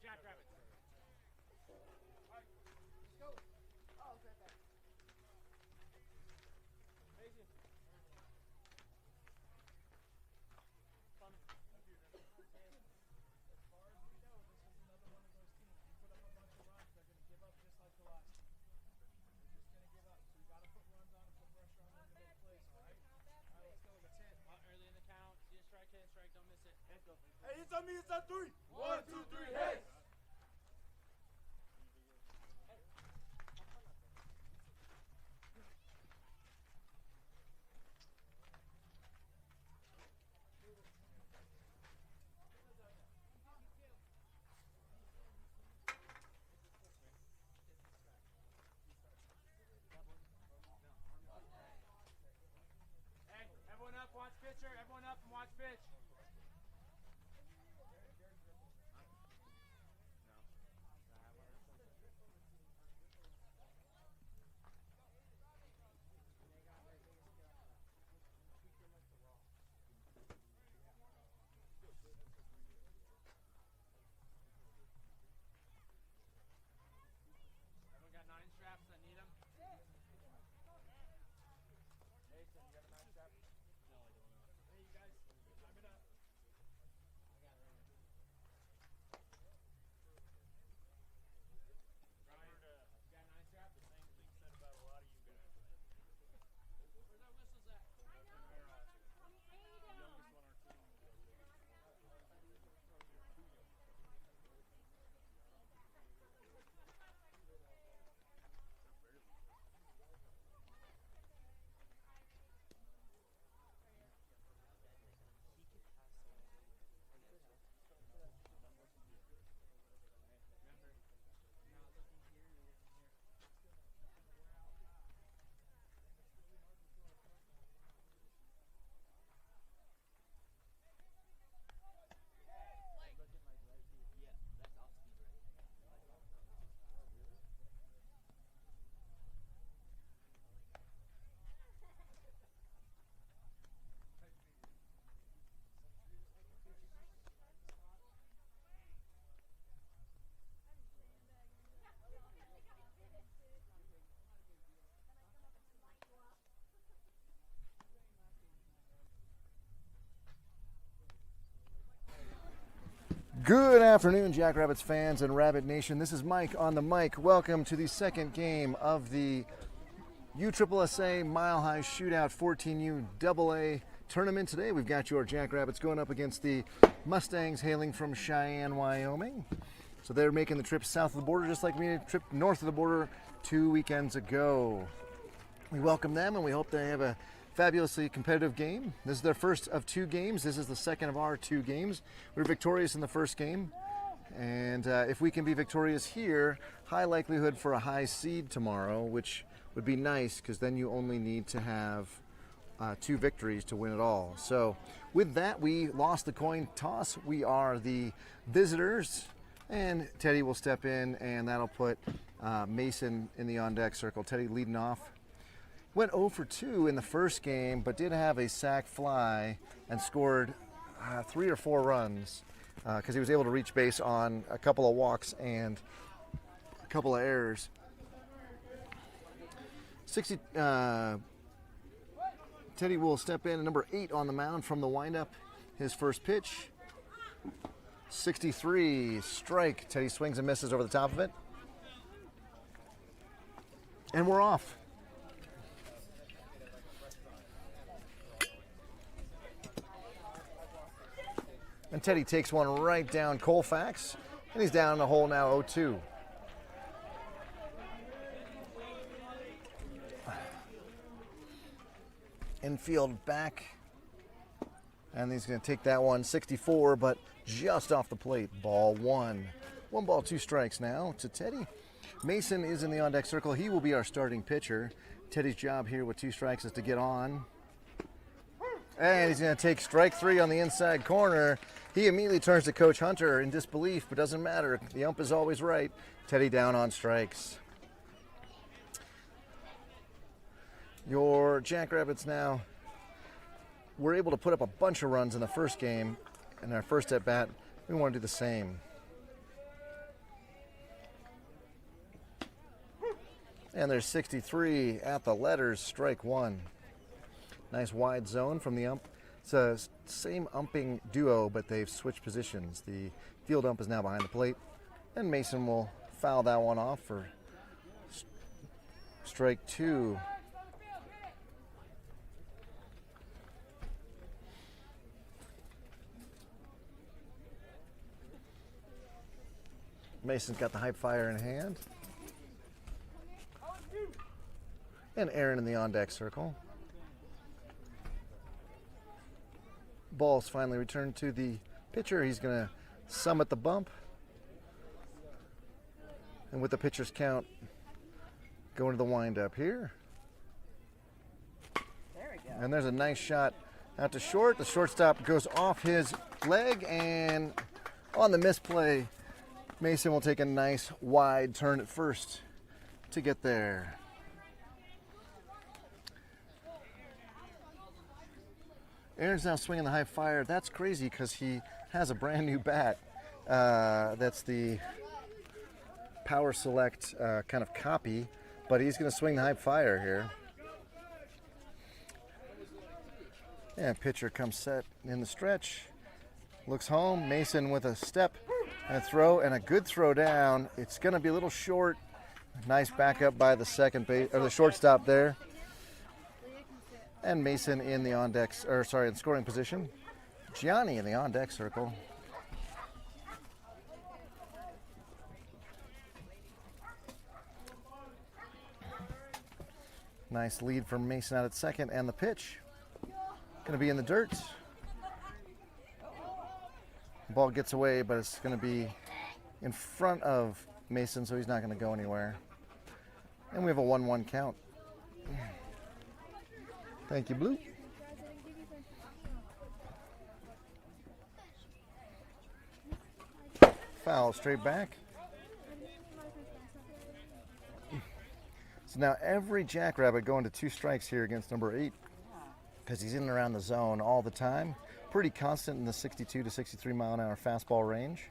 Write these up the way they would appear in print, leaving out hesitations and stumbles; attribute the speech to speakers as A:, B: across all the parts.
A: Jackrabbits.
B: Hey, it's on me, it's on three. 1, 2, 3, hey!
A: Hey, everyone up, watch pitcher. Everyone up and watch pitch. Everyone got 9 straps. I need them. Mason, you got a 9 strap? No, I don't know. Hey, you guys, time it up. I got it right here. Ryan, you got a 9 strap? The same thing said about a lot of you guys. Where's our whistles at? I know. The youngest one on our team.
C: Good afternoon, Jackrabbits fans and Rabbit Nation. This is Mike on the mic. Welcome to the second game of the USSSA Mile High Shootout 14U AA tournament. Today we've got your Jackrabbits going up against the Mustangs hailing from Cheyenne, Wyoming. So they're making the trip south of the border just like we made a trip north of the border 2 weekends ago. We welcome them and we hope they have a fabulously competitive game. This is their first of 2 games. This is the second of our 2 games. We were victorious in the first game, and if we can be victorious here, high likelihood for a high seed tomorrow, which would be nice because then you only need to have 2 victories to win it all. So with that, we lost the coin toss. We are the visitors, and Teddy will step in, and that'll put Mason in the on-deck circle. Teddy leading off. Went 0 for 2 in the first game, but did have a sac fly and scored 3 or 4 runs because he was able to reach base on a couple of walks and a couple of errors. 60. Teddy will step in at number 8 on the mound from the windup. His first pitch. 63, strike. Teddy swings and misses over the top of it. And we're off. And Teddy takes one right down Colfax, and he's down the hole now 0-2. Infield back, and he's going to take that one 64, but just off the plate. Ball 1. 1 ball, 2 strikes now to Teddy. Mason is in the on-deck circle. He will be our starting pitcher. Teddy's job here with 2 strikes is to get on. And he's going to take strike 3 on the inside corner. He immediately turns to Coach Hunter in disbelief, but doesn't matter. The ump is always right. Teddy down on strikes. Your Jackrabbits now were able to put up a bunch of runs in the first game in our first at bat. We want to do the same. And there's 63 at the letters, strike one. Nice wide zone from the ump. It's a same umping duo, but they've switched positions. The field ump is now behind the plate, and Mason will foul that one off for strike two. Mason's got the high fire in hand. And Aaron in the on-deck circle. Ball's finally returned to the pitcher. He's going to summit the bump. And with the pitcher's count, going to the windup here.
D: There we go.
C: And there's a nice shot out to short. The shortstop goes off his leg, and on the misplay, Mason will take a nice wide turn at first to get there. Aaron's now swinging the high fire. That's crazy because he has a brand new bat. That's the Power Select kind of copy, but he's going to swing the high fire here. And pitcher comes set in the stretch. Looks home. Mason with a step and a throw, and a good throw down. It's going to be a little short. Nice backup by the second base or the shortstop there. And Mason in the in scoring position. Gianni in the on-deck circle. Nice lead from Mason out at second, and the pitch going to be in the dirt. Ball gets away, but it's going to be in front of Mason, so he's not going to go anywhere. And we have a 1-1 count. Thank you, Blue. Foul straight back. So now every Jackrabbit going to 2 strikes here against number 8 because he's in and around the zone all the time. Pretty constant in the 62 to 63 mile an hour fastball range.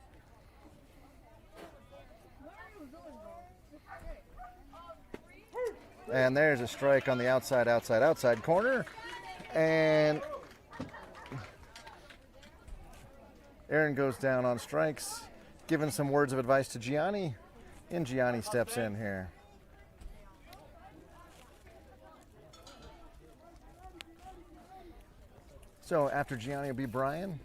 C: And there's a strike on the outside corner. And Aaron goes down on strikes, giving some words of advice to Gianni, and Gianni steps in here. So after Gianni will be Brian.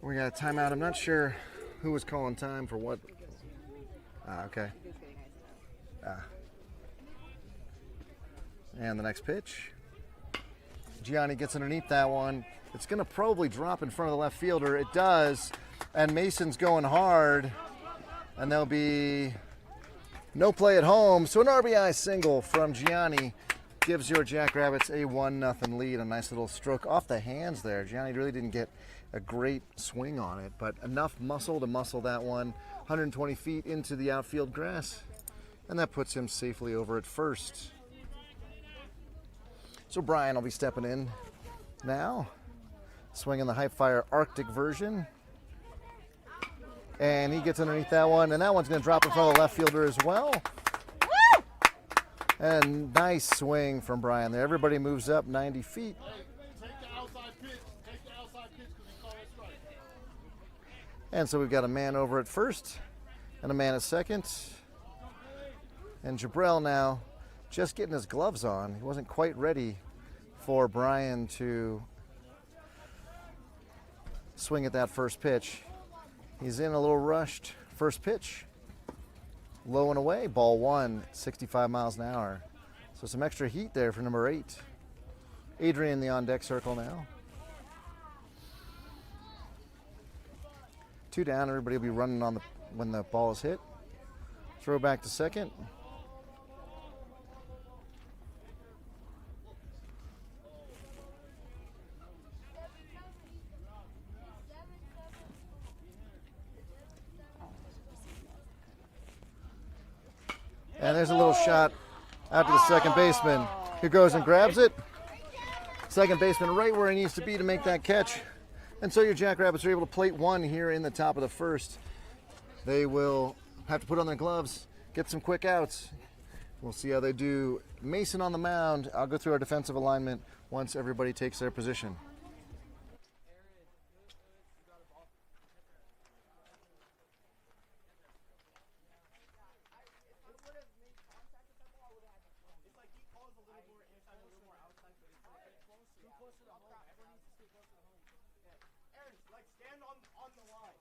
C: We got a timeout. I'm not sure who was calling time for what. Okay. And the next pitch. Gianni gets underneath that one. It's going to probably drop in front of the left fielder. It does. And Mason's going hard. And there'll be no play at home. So an RBI single from Gianni gives your Jackrabbits a 1-0 lead. A nice little stroke off the hands there. Gianni really didn't get a great swing on it, but enough muscle to muscle that one 120 feet into the outfield grass. And that puts him safely over at first. So Brian will be stepping in now, swinging the high fire Arctic version. And he gets underneath that one, and that one's going to drop in front of the left fielder as well. Woo! And nice swing from Brian there. Everybody moves up 90 feet.
B: Take the outside pitch. Take the outside pitch because he called a strike.
C: And so we've got a man over at first and a man at second. And Jabrell now just getting his gloves on. He wasn't quite ready for Brian to swing at that first pitch. He's in a little rushed. First pitch, low and away, ball one, 65 miles an hour. So some extra heat there for number 8. Adrian in the on-deck circle now. 2 down, everybody will be running on when the ball is hit. Throw back to second. And there's a little shot out to the second baseman, who goes and grabs it. Second baseman right where he needs to be to make that catch. And so your Jackrabbits are able to plate one here in the top of the first. They will have to put on their gloves, get some quick outs. We'll see how they do. Mason on the mound. I'll go through our defensive alignment once everybody takes their position.
B: Stand on the line.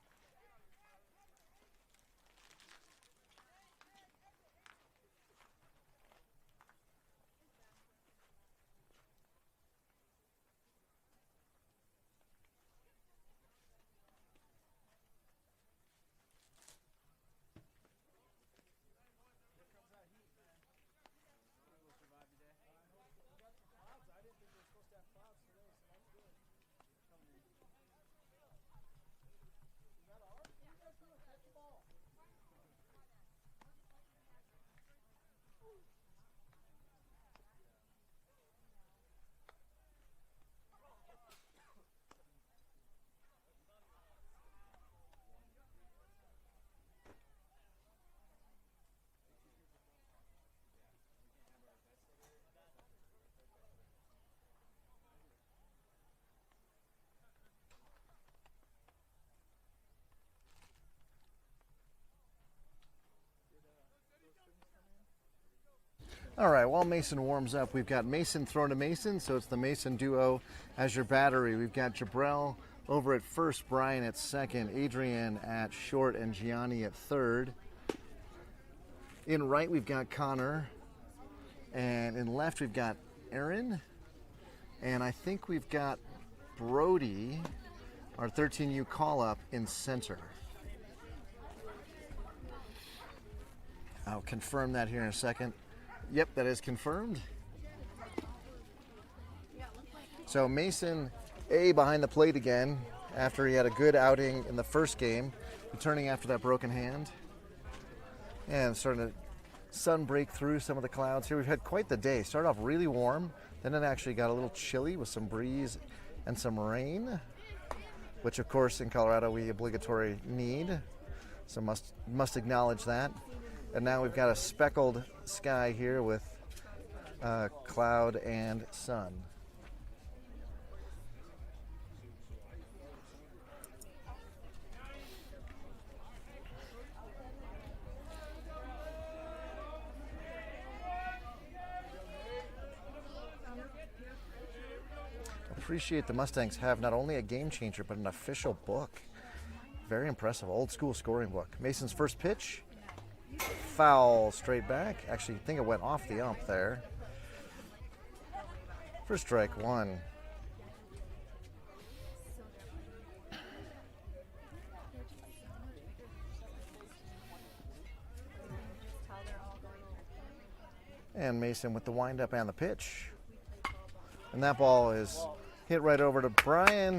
C: All right, while Mason warms up, we've got Mason thrown to Mason, so it's the Mason duo as your battery. We've got Jabrell over at first, Brian at second, Adrian at short, and Gianni at third. In right, we've got Connor, and in left, we've got Aaron, and I think we've got Brody, our 13U call-up, in center. I'll confirm that here in a second. Yep, that is confirmed. So Mason A behind the plate again after he had a good outing in the first game, returning after that broken hand. And starting to sun break through some of the clouds here. We've had quite the day. Started off really warm, then it actually got a little chilly with some breeze and some rain, which of course in Colorado we obligatory need. So must acknowledge that. And now we've got a speckled sky here with cloud and sun. Appreciate the Mustangs have not only a game changer, but an official book. Very impressive, old school scoring book. Mason's first pitch. Foul straight back. Actually, I think it went off the ump there. For strike one. And Mason with the windup and the pitch. And that ball is hit right over to Brian,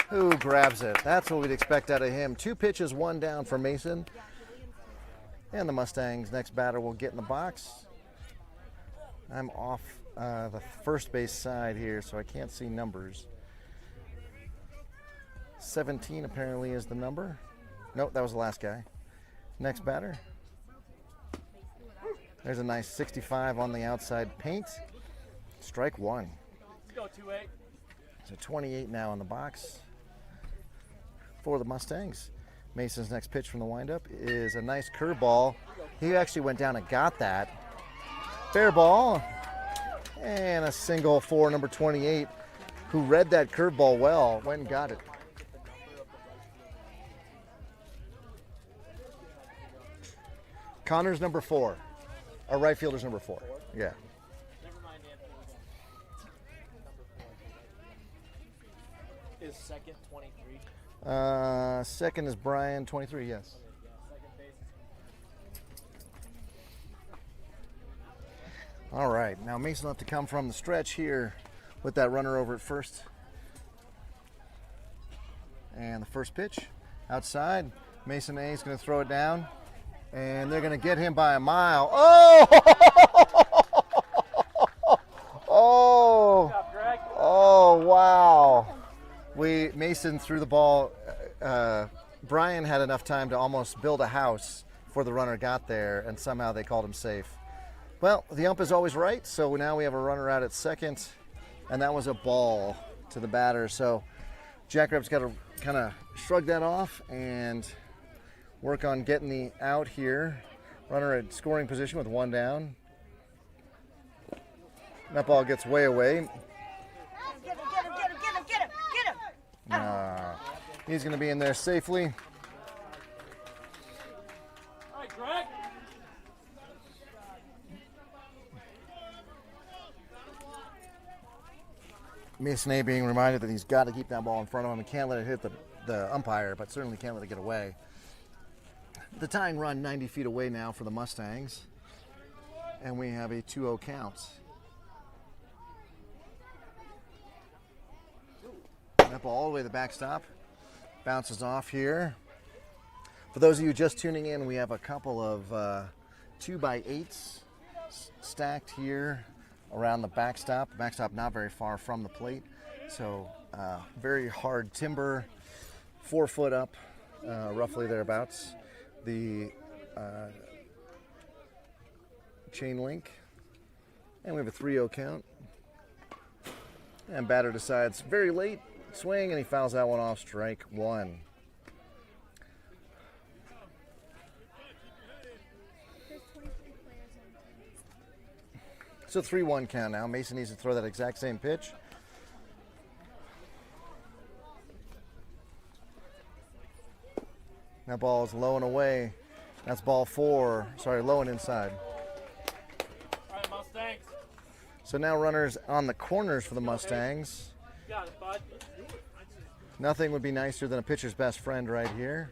C: who grabs it. That's what we'd expect out of him. 2 pitches, 1 down for Mason. And the Mustangs' next batter will get in the box. I'm off the first base side here, so I can't see numbers. 17 apparently is the number. Nope, that was the last guy. Next batter. There's a nice 65 on the outside paint. Strike one.
A: Let's go 2-8.
C: So 28 now in the box for the Mustangs. Mason's next pitch from the windup is a nice curveball. He actually went down and got that. Fair ball. And a single for number 28, who read that curveball well, went and got it. Connor's number 4. Our right fielder's number 4. Yeah.
A: Never mind, Anthony. Is second 23?
C: Second is Brian, 23, yes.
A: Second base.
C: All right, now Mason will have to come from the stretch here with that runner over at first. And the first pitch outside. Mason A is going to throw it down. And they're going to get him by a mile. Oh! Oh! Oh, wow. Mason threw the ball. Brian had enough time to almost build a house before the runner got there, and somehow they called him safe. Well, the ump is always right, so now we have a runner out at second, and that was a ball to the batter. So Jackrabbits got to kind of shrug that off and work on getting the out here. Runner at scoring position with one down. That ball gets way away.
D: Get him.
C: He's going to be in there safely.
A: All right, Greg.
C: Mason A being reminded that he's got to keep that ball in front of him. He can't let it hit the umpire, but certainly can't let it get away. The tying run 90 feet away now for the Mustangs. And we have a 2-0 count. That ball all the way to the backstop. Bounces off here. For those of you just tuning in, we have a couple of 2x8s stacked here around the backstop. The backstop not very far from the plate. So very hard timber, 4 foot up, roughly thereabouts. The chain link. And we have a 3-0 count. And batter decides very late. Swing, and he fouls that one off, strike one. So 3-1 count now. Mason needs to throw that exact same pitch. That ball is low and away. That's ball 4. Sorry, low and inside.
A: All right, Mustangs.
C: So now runners on the corners for the Mustangs.
A: You got it, bud.
C: Nothing would be nicer than a pitcher's best friend right here.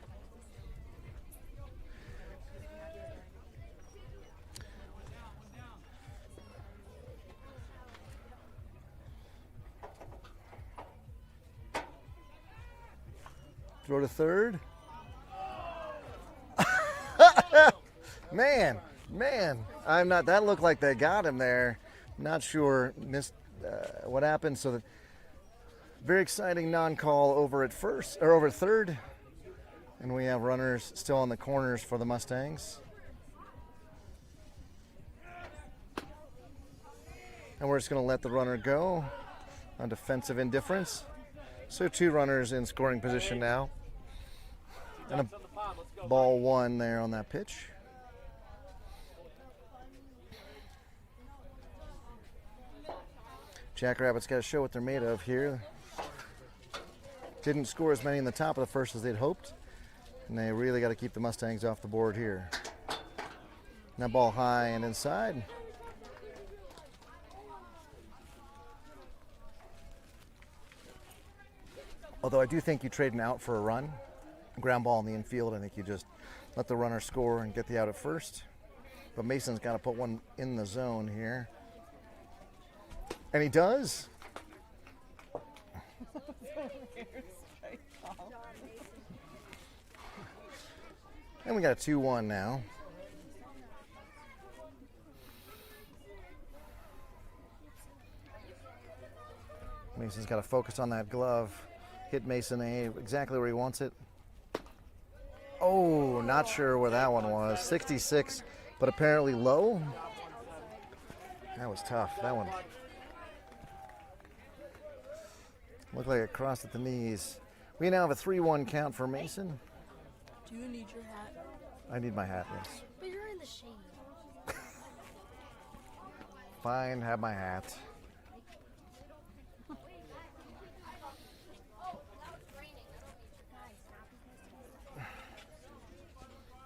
C: Throw to third. Man, I'm not. That looked like they got him there. Not sure missed what happened. So that very exciting non-call over at first or over at third, and we have runners still on the corners for the Mustangs. And we're just going to let the runner go on defensive indifference. So 2 runners in scoring position now. And a ball 1 there on that pitch. Jackrabbits got to show what they're made of here. Didn't score as many in the top of the first as they'd hoped. And they really got to keep the Mustangs off the board here. That ball high and inside. Although I do think you trade an out for a run. Ground ball in the infield, I think you just let the runner score and get the out at first. But Mason's got to put one in the zone here. And he does. And we got a 2-1 now. Mason's got to focus on that glove. Hit Mason A exactly where he wants it. Oh, not sure where that one was. 66, but apparently low. That was tough. That one looked like it crossed at the knees. We now have a 3-1 count for Mason.
D: Do you need your hat?
C: I need my hat, yes.
D: But you're in the shade.
C: Fine, have my hat.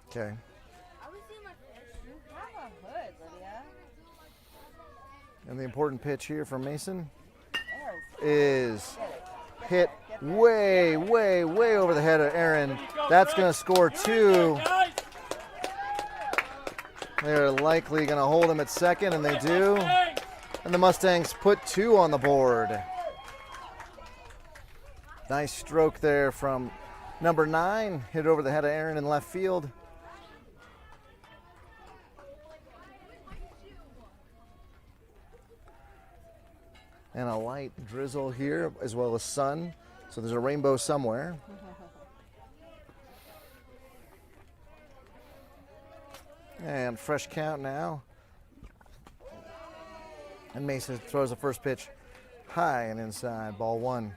C: Okay. And the important pitch here from Mason is hit way over the head of Aaron. That's going to score 2. They're likely going to hold him at second, and they do. And the Mustangs put 2 on the board. Nice stroke there from number 9. Hit over the head of Aaron in left field. and a light drizzle here, as well as sun. So there's a rainbow somewhere. And fresh count now. And Mason throws the first pitch high and inside, ball one.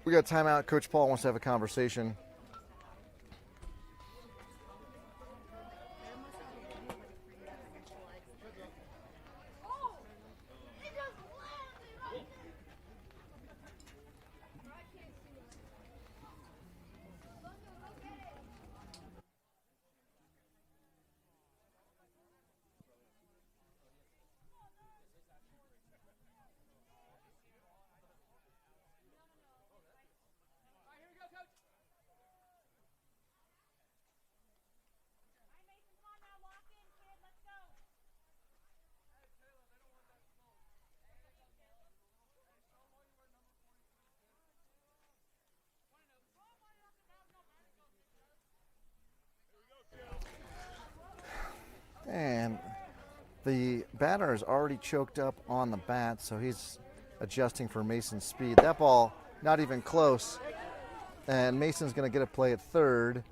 C: We got timeout. Coach Paul wants to have a conversation. And the batter is already choked up on the bat, so he's adjusting for Mason's speed. That ball, not even close. And Mason's going to get a play at third.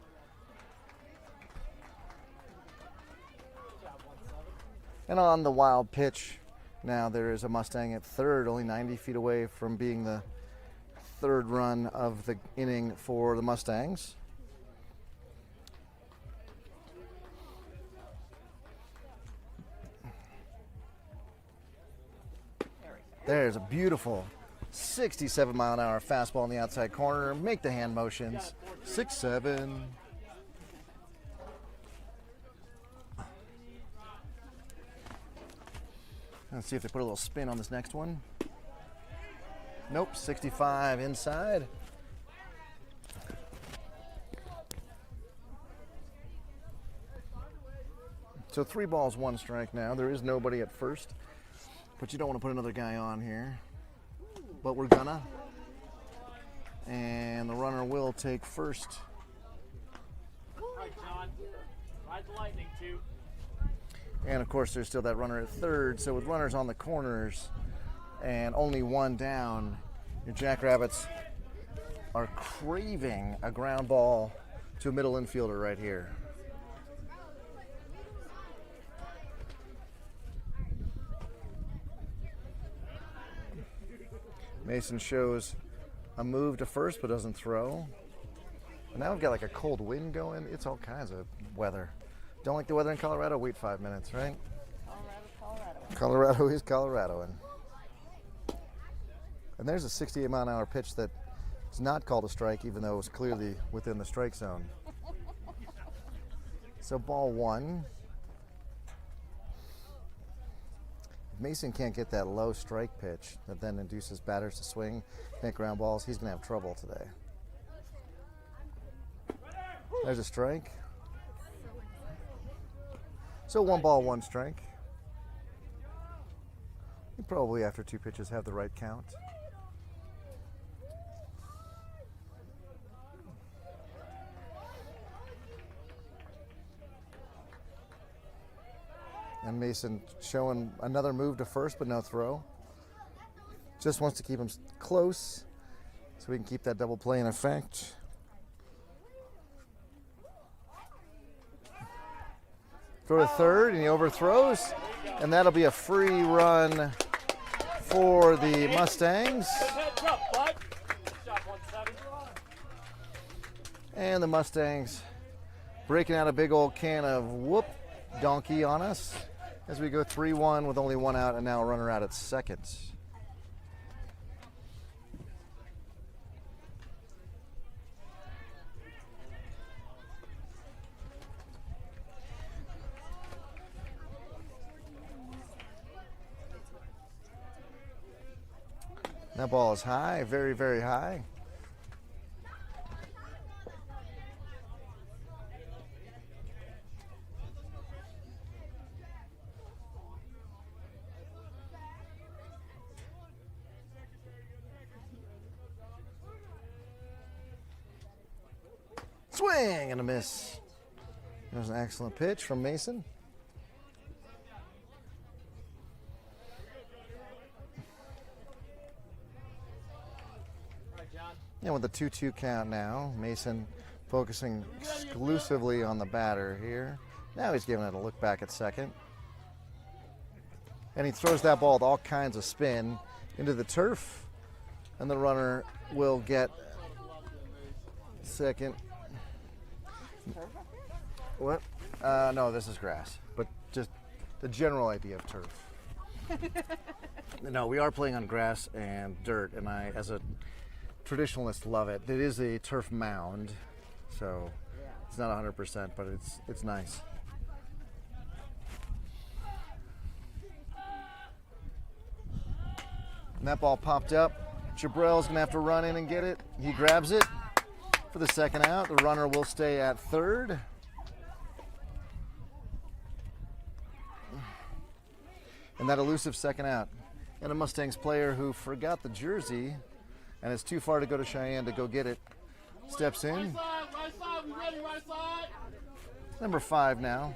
C: And on the wild pitch, now there is a Mustang at third, only 90 feet away from being the third run of the inning for the Mustangs. There's a beautiful 67-mile-an-hour fastball on the outside corner. Make the hand motions. 6-7. Let's see if they put a little spin on this next one. Nope, 65 inside. So 3 balls, 1 strike now. There is nobody at first. But you don't want to put another guy on here. But we're gonna. And the runner will take first.
A: All right, John. Ride the lightning, too.
C: And of course, there's still that runner at third. So with runners on the corners and only 1 down, your Jackrabbits are craving a ground ball to a middle infielder right here. Mason shows a move to first, but doesn't throw. And now we've got like a cold wind going. It's all kinds of weather. Don't like the weather in Colorado? Wait 5 minutes, right? Colorado is Coloradoing. And there's a 68-mile-an-hour pitch that is not called a strike, even though it was clearly within the strike zone. So ball 1. If Mason can't get that low strike pitch that then induces batters to swing, make ground balls, he's going to have trouble today. There's a strike. So 1 ball, 1 strike. You probably, after 2 pitches, have the right count. And Mason showing another move to first, but no throw. Just wants to keep him close so we can keep that double play in effect. Throw to third, and he overthrows. And that'll be a free run for the Mustangs. And the Mustangs breaking out a big old can of whoop donkey on us as we go 3-1 with only 1 out and now a runner out at second. That ball is high, very, very high. Swing and a miss. There's an excellent pitch from Mason. And with the 2-2 count now, Mason focusing exclusively on the batter here. Now he's giving it a look back at second. And he throws that ball with all kinds of spin into the turf. And the runner will get second. What? No, this is grass. But just the general idea of turf. No, we are playing on grass and dirt. And I, as a traditionalist, love it. It is a turf mound. So it's not 100%, but it's nice. And that ball popped up. Jabrell's going to have to run in and get it. He grabs it for the second out. The runner will stay at third. And that elusive second out. And a Mustangs player who forgot the jersey and is too far to go to Cheyenne to go get it steps in.
B: Right side, we ready, right side.
C: Number 5 now.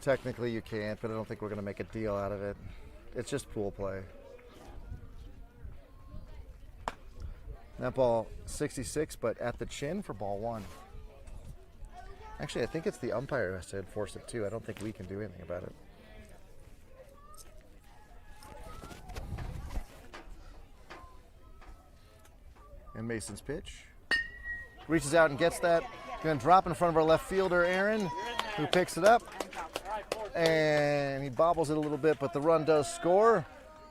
C: Technically you can't, but I don't think we're going to make a deal out of it. It's just pool play. That ball 66, but at the chin for ball 1. Actually, I think it's the umpire who has to enforce it too. I don't think we can do anything about it. And Mason's pitch. Reaches out and gets that. Going to drop in front of our left fielder, Aaron, who picks it up. And he bobbles it a little bit, but the run does score.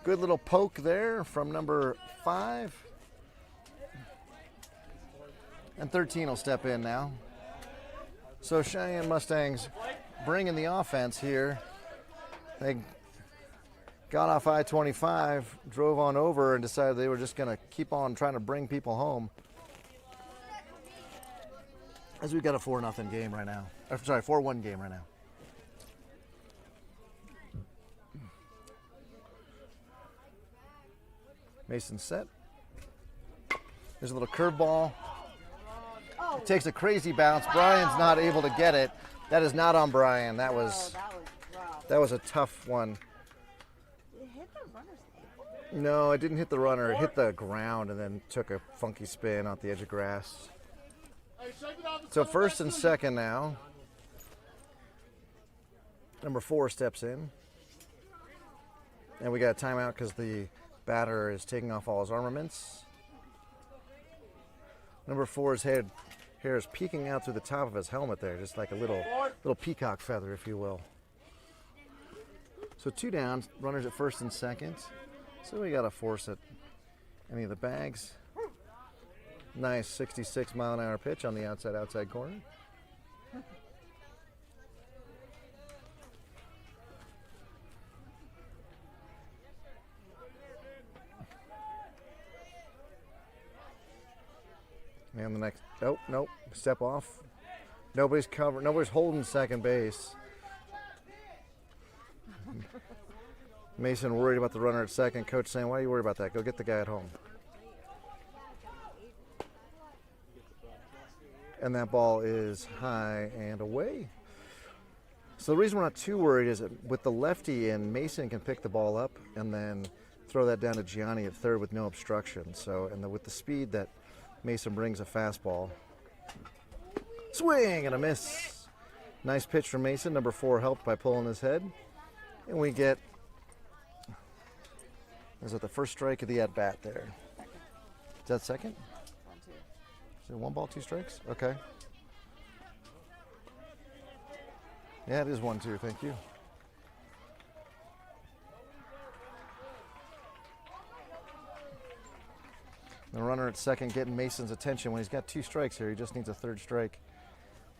C: Good little poke there from number 5. And 13 will step in now. So Cheyenne Mustangs bringing the offense here. They got off I-25, drove on over, and decided they were just going to keep on trying to bring people home. As we've got a 4-0 game right now. Sorry, 4-1 game right now. Mason set. There's a little curveball. It takes a crazy bounce. Brian's not able to get it. That is not on Brian. That was a tough one.
D: It hit the runner's ankle?
C: No, it didn't hit the runner. It hit the ground and then took a funky spin off the edge of grass. So first and second now. Number 4 steps in. And we got a timeout because the batter is taking off all his armaments. Number 4's hair is peeking out through the top of his helmet there, just like a little peacock feather, if you will. So 2 down, runners at first and second. So we got to force it. Any of the bags. Nice 66-mile-an-hour pitch on the outside corner. And the next, nope, step off. Nobody's covering, nobody's holding second base. Mason worried about the runner at second. Coach saying, why are you worried about that? Go get the guy at home. And that ball is high and away. So the reason we're not too worried is that with the lefty in, Mason can pick the ball up and then throw that down to Gianni at third with no obstruction. So, with the speed that Mason brings a fastball. Swing and a miss. Nice pitch from Mason. Number 4 helped by pulling his head. And we get, is it the first strike of the at-bat there? Is that second?
D: 1-2.
C: Is it 1 ball, 2 strikes? Okay. Yeah, it is 1-2. Thank you. The runner at second getting Mason's attention. When he's got 2 strikes here, he just needs a 3rd strike.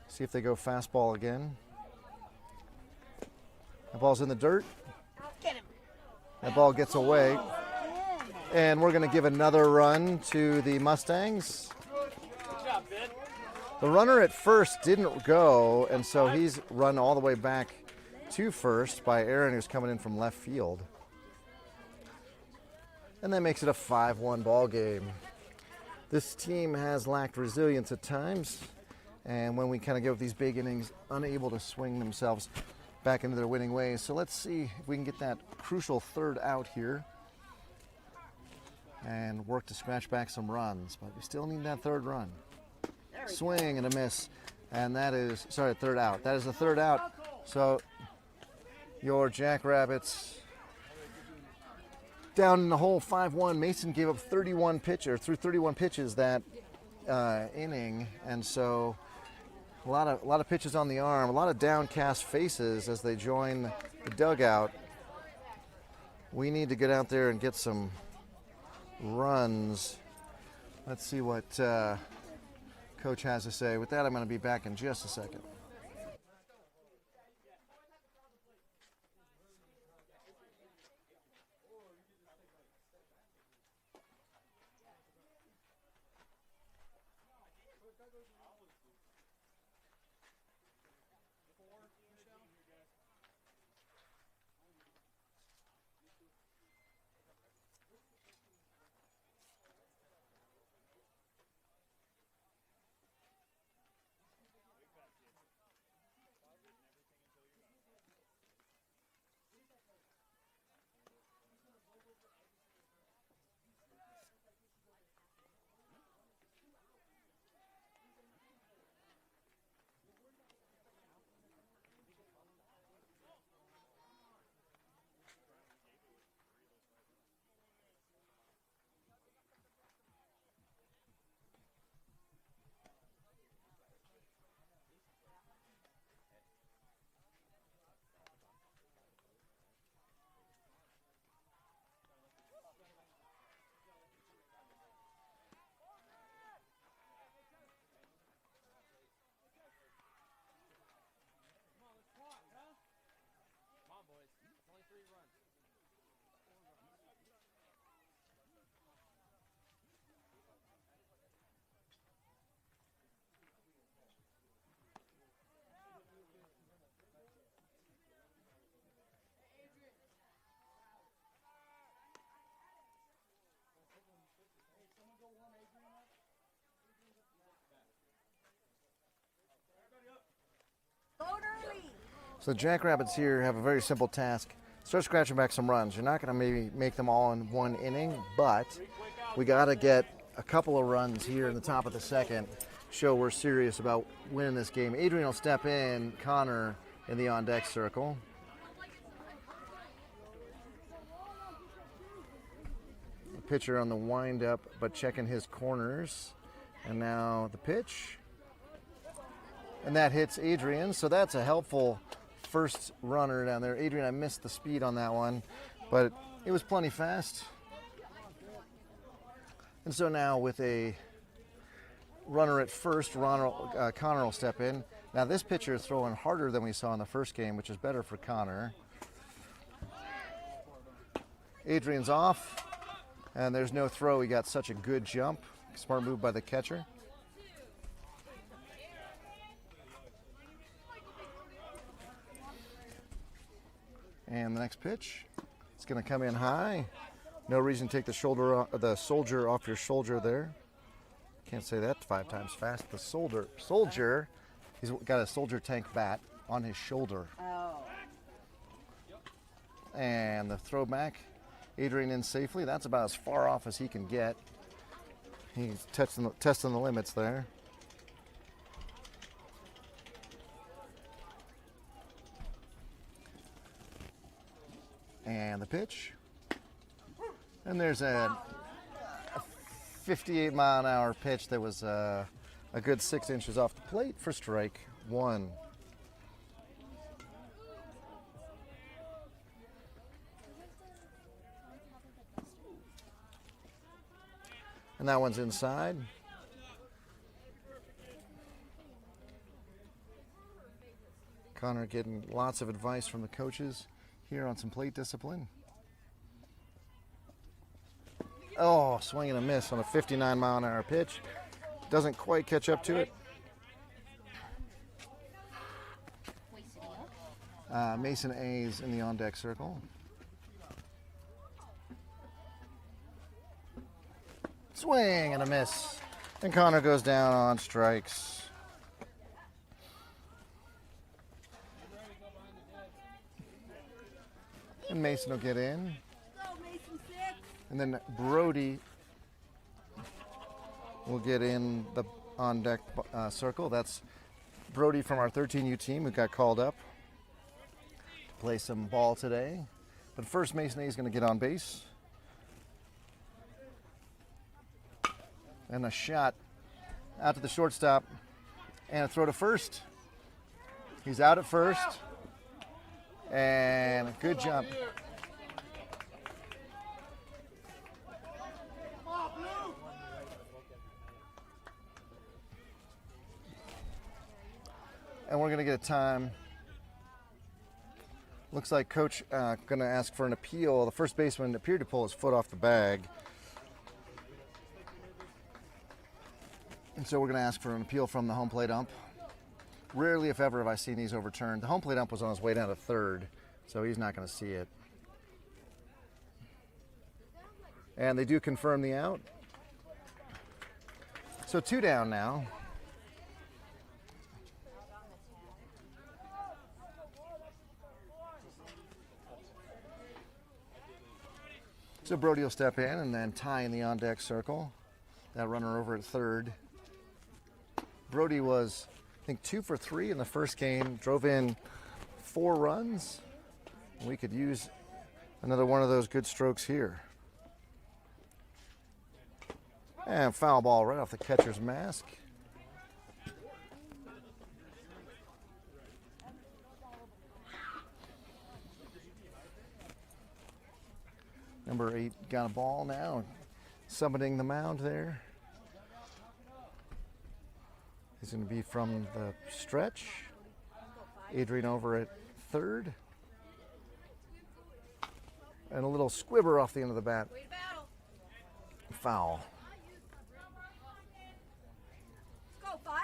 C: See if they go fastball again. That ball's in the dirt.
D: Get him.
C: That ball gets away. And we're going to give another run to the Mustangs.
A: Good job, Ben.
C: The runner at first didn't go, and so he's run all the way back to first by Aaron, who's coming in from left field. And that makes it a 5-1 ball game. This team has lacked resilience at times, and when we kind of give these big innings, unable to swing themselves back into their winning ways. So let's see if we can get that crucial 3rd out here. and work to scratch back some runs. But we still need that third run. Swing and a miss. And that is, sorry, third out. That is the third out. So your Jackrabbits down in the hole 5-1. Mason gave up 31 pitches that inning, and so a lot of pitches on the arm, a lot of downcast faces as they join the dugout. We need to get out there and get some runs. Let's see what Coach has to say. With that, I'm going to be back in just a second. So the Jackrabbits here have a very simple task. Start scratching back some runs. You're not going to maybe make them all in one inning, but we got to get a couple of runs here in the top of the second. Show we're serious about winning this game. Adrian will step in, Connor in the on-deck circle. The pitcher on the wind-up, but checking his corners. And now the pitch. And that hits Adrian, so that's a helpful first runner down there. Adrian, I missed the speed on that one, but it was plenty fast. And so now with a runner at first, Connor will step in. Now this pitcher is throwing harder than we saw in the first game, which is better for Connor. Adrian's off, and there's no throw. He got such a good jump. Smart move by the catcher. And the next pitch, it's going to come in high. No reason to take the soldier off your shoulder there. Can't say that 5 times fast. The soldier, he's got a soldier tank bat on his shoulder.
D: Oh.
C: And the throwback, Adrian in safely. That's about as far off as he can get. He's testing the limits there. And the pitch. And there's a 58-mile-an-hour pitch that was a good 6 inches off the plate for strike 1. And that one's inside. Connor getting lots of advice from the coaches here on some plate discipline. Oh, swing and a miss on a 59-mile-an-hour pitch. Doesn't quite catch up to it. Mason A's in the on-deck circle. Swing and a miss. And Connor goes down on strikes. And Mason will get in. And then Brody will get in the on deck circle. That's Brody from our 13U team who got called up to play some ball today. But first, Mason A is going to get on base. And a shot out to the shortstop and a throw to first. He's out at first. And a good jump. And we're going to get a time. Looks like coach going to ask for an appeal. The first baseman appeared to pull his foot off the bag. And so we're going to ask for an appeal from the home plate ump. Rarely, if ever, have I seen these overturned. The home plate ump was on his way down to third, so he's not going to see it. And they do confirm the out. So 2 down now. So Brody will step in and then tie in the on-deck circle. That runner over at third. Brody was, I think, 2 for 3 in the first game. Drove in 4 runs. We could use another one of those good strokes here. And foul ball right off the catcher's mask. Number 8 got a ball now, summiting the mound there. He's going to be from the stretch. Adrian over at third. And a little squibber off the end of the bat. Foul.
D: Go, 5.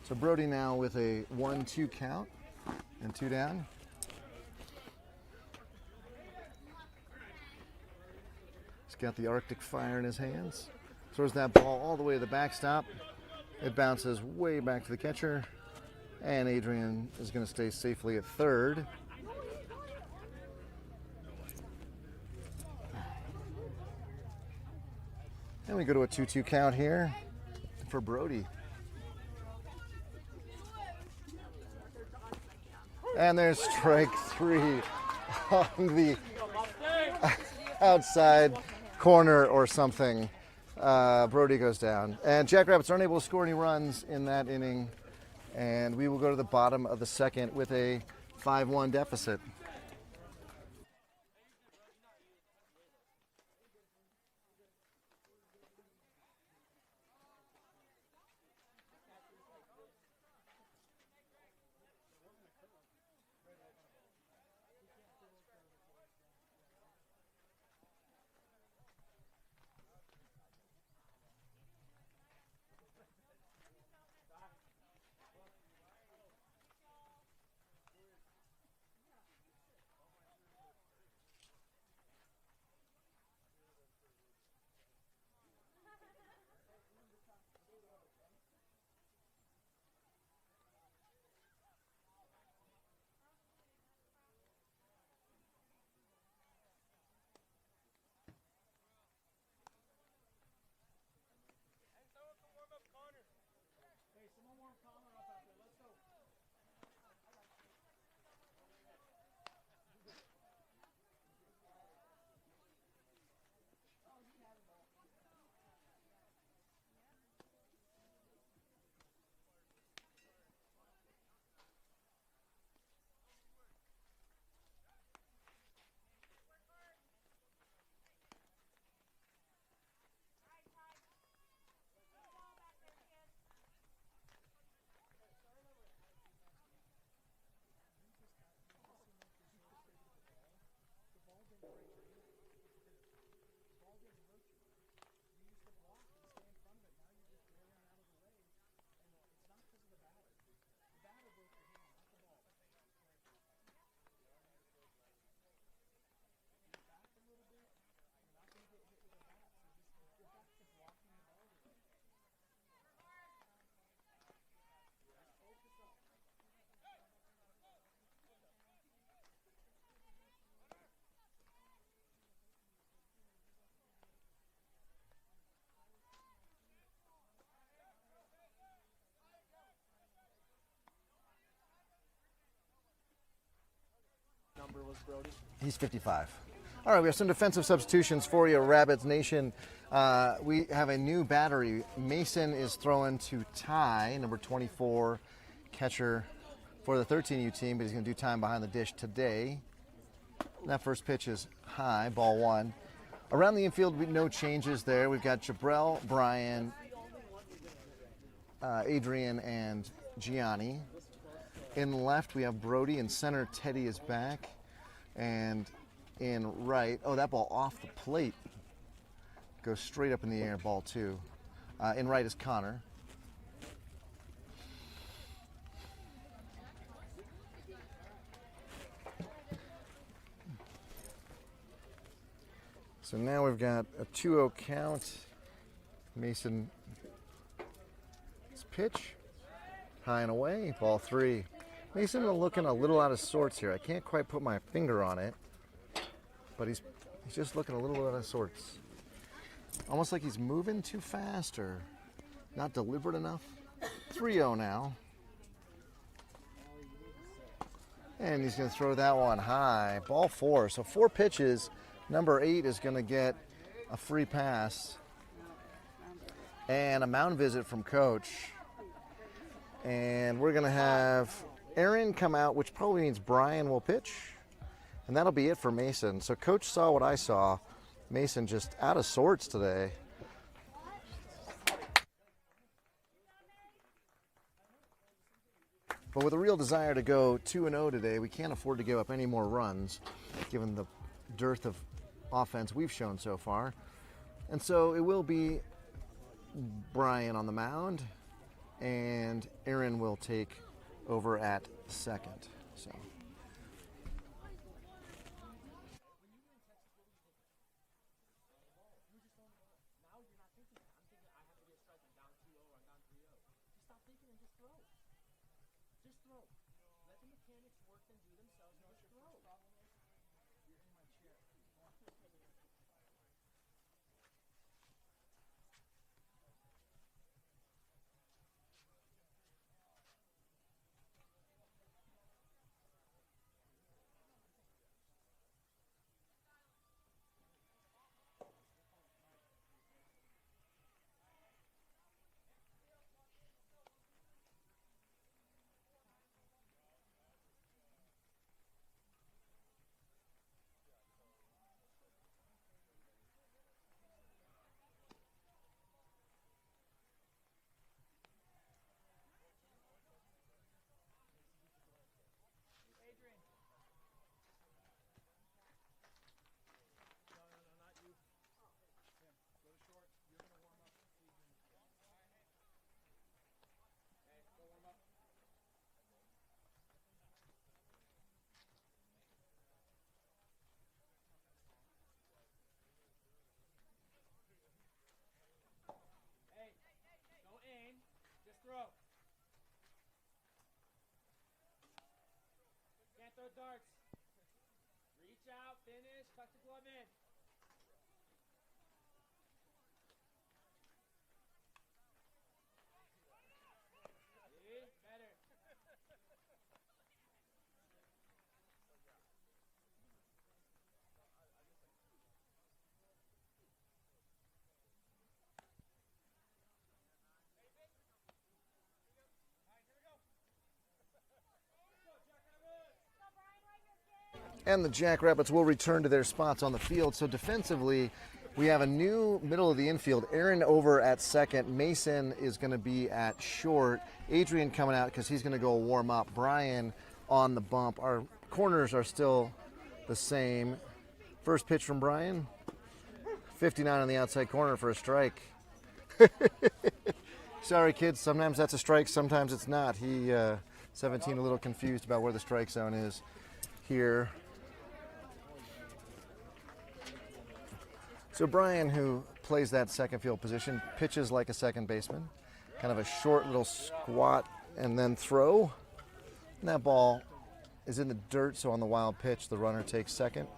C: So Brody now with a 1-2 count and 2 down. He's got the Arctic Fire in his hands. Throws that ball all the way to the backstop. It bounces way back to the catcher. And Adrian is going to stay safely at third. And we go to a 2-2 count here for Brody. And there's strike 3 on the outside corner or something. Brody goes down. And Jackrabbits aren't able to score any runs in that inning. And we will go to the bottom of the second with a 5-1 deficit.
A: was Brody?
C: He's 55. All right, we have some defensive substitutions for you, Rabbits Nation. We have a new battery. Mason is throwing to Ty, number 24, catcher for the 13U team, but he's going to do time behind the dish today. And that first pitch is high, ball one. Around the infield, no changes there. We've got Jabrell, Brian, Adrian, and Gianni. In left, we have Brody. In center, Teddy is back. And in right, oh, that ball off the plate. Goes straight up in the air, ball two. In right is Connor. So now we've got a 2-0 count. Mason's pitch, high and away, ball three. Mason looking a little out of sorts here. I can't quite put my finger on it, but he's just looking a little out of sorts. Almost like he's moving too fast or not deliberate enough. 3-0 now. And he's going to throw that one high, ball four. So 4 pitches. Number 8 is going to get a free pass and a mound visit from Coach. And we're going to have Aaron come out, which probably means Brian will pitch. And that'll be it for Mason. So Coach saw what I saw. Mason just out of sorts today. But with a real desire to go 2-0 today, we can't afford to give up any more runs, given the dearth of offense we've shown so far. And so it will be Brian on the mound, and Aaron will take over at second. So
A: Throw. Can't throw darts. Reach out, finish, tuck the glove in. See? Better.
C: and the Jackrabbits will return to their spots on the field. So defensively, we have a new middle of the infield. Aaron over at second. Mason is going to be at short. Adrian coming out because he's going to go warm up. Brian on the bump. Our corners are still the same. First pitch from Brian. 59 on the outside corner for a strike. Sorry, kids. Sometimes that's a strike. Sometimes it's not. He, 17, a little confused about where the strike zone is here. So Brian, who plays that second field position, pitches like a second baseman. Kind of a short little squat and then throw. And that ball is in the dirt, so on the wild pitch, the runner takes second.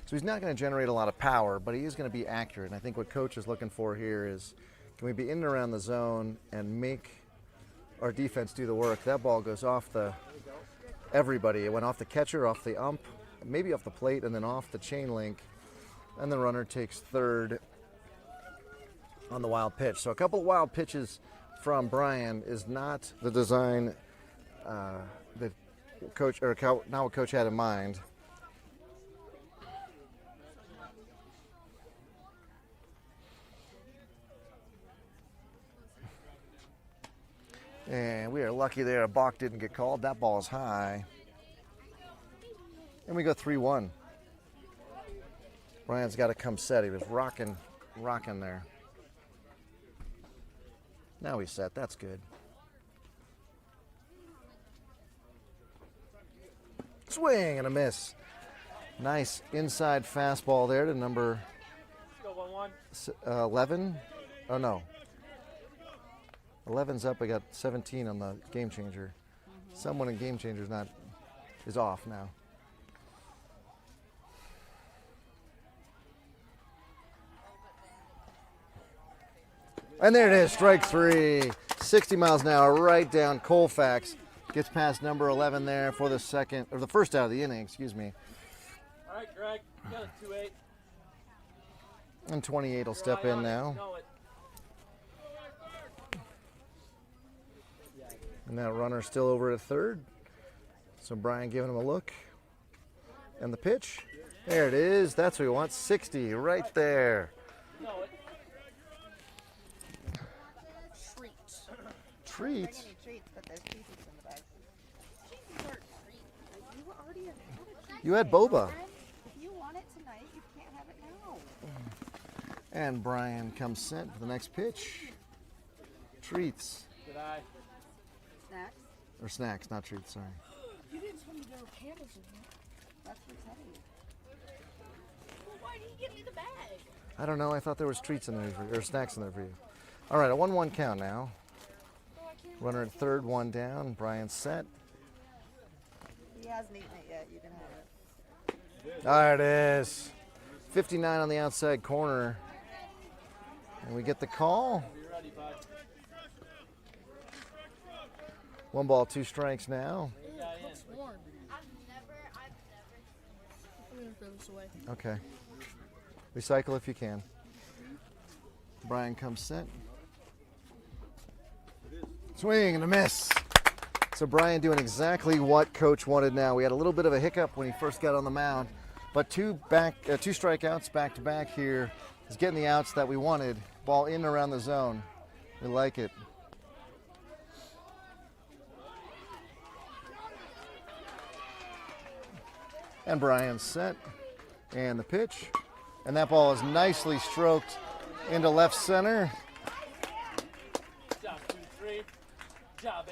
C: So he's not going to generate a lot of power, but he is going to be accurate. And I think what Coach is looking for here is, can we be in and around the zone and make our defense do the work? That ball goes off the everybody. It went off the catcher, off the ump, maybe off the plate, and then off the chain link. And the runner takes third on the wild pitch. So a couple of wild pitches from Brian is not the design that coach, or not what coach had in mind. And we are lucky there. A balk didn't get called. That ball is high. And we go 3-1. Brian's got to come set. He was rocking there. Now he's set. That's good. Swing and a miss. Nice inside fastball there to number 11. Oh, no. 11's up. I got 17 on the game changer. Someone in game changer is off now. And there it is, strike three. 60 miles an hour, right down Colfax. Gets past number 11 there for the first out of the inning, excuse me.
A: All right, Greg, got a 2-8.
C: And 28 will step in now. And that runner still over at third. So Brian giving him a look. And the pitch. There it is. That's what we want. 60 right there. Treats.
D: Treats, but there's pieces in the bag. Cheeses aren't treats. You already had a treat.
C: You had boba.
D: If you want it tonight, you can't have it now.
C: And Brian comes set for the next pitch. Treats.
A: Good eye.
D: Snacks?
C: Or snacks, not treats, sorry.
D: You didn't tell me there were candles in here. That's what's telling you. Well, why did you give me the bag?
C: I don't know. I thought there was treats in there for you, or snacks in there for you. All right, a 1-1 count now. Runner at third, one down. Brian set.
D: He hasn't eaten it yet. You can have it.
C: There it is. 59 on the outside corner. And we get the call. One ball, two strikes now.
E: It's warm. I've never. I'm gonna throw this away.
C: Okay. Recycle if you can. Brian comes set. Swing and a miss. So Brian doing exactly what coach wanted now. We had a little bit of a hiccup when he first got on the mound, but two strikeouts back to back here is getting the outs that we wanted. Ball in and around the zone. We like it. And Brian's set. And the pitch. And that ball is nicely stroked into left center.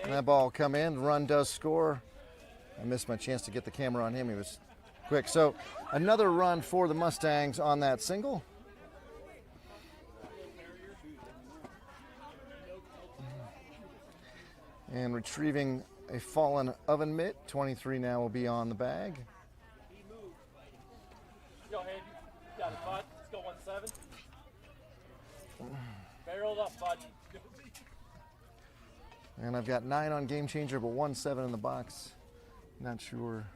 C: And that ball will come in. The run does score. I missed my chance to get the camera on him. He was quick. So another run for the Mustangs on that single. And retrieving a fallen oven mitt. 23 now will be on the bag.
A: Go ahead. Got it, bud. Let's go 1-7. Barreled up, bud.
C: And I've got 9 on game changer, but 1-7 in the box. Not sure.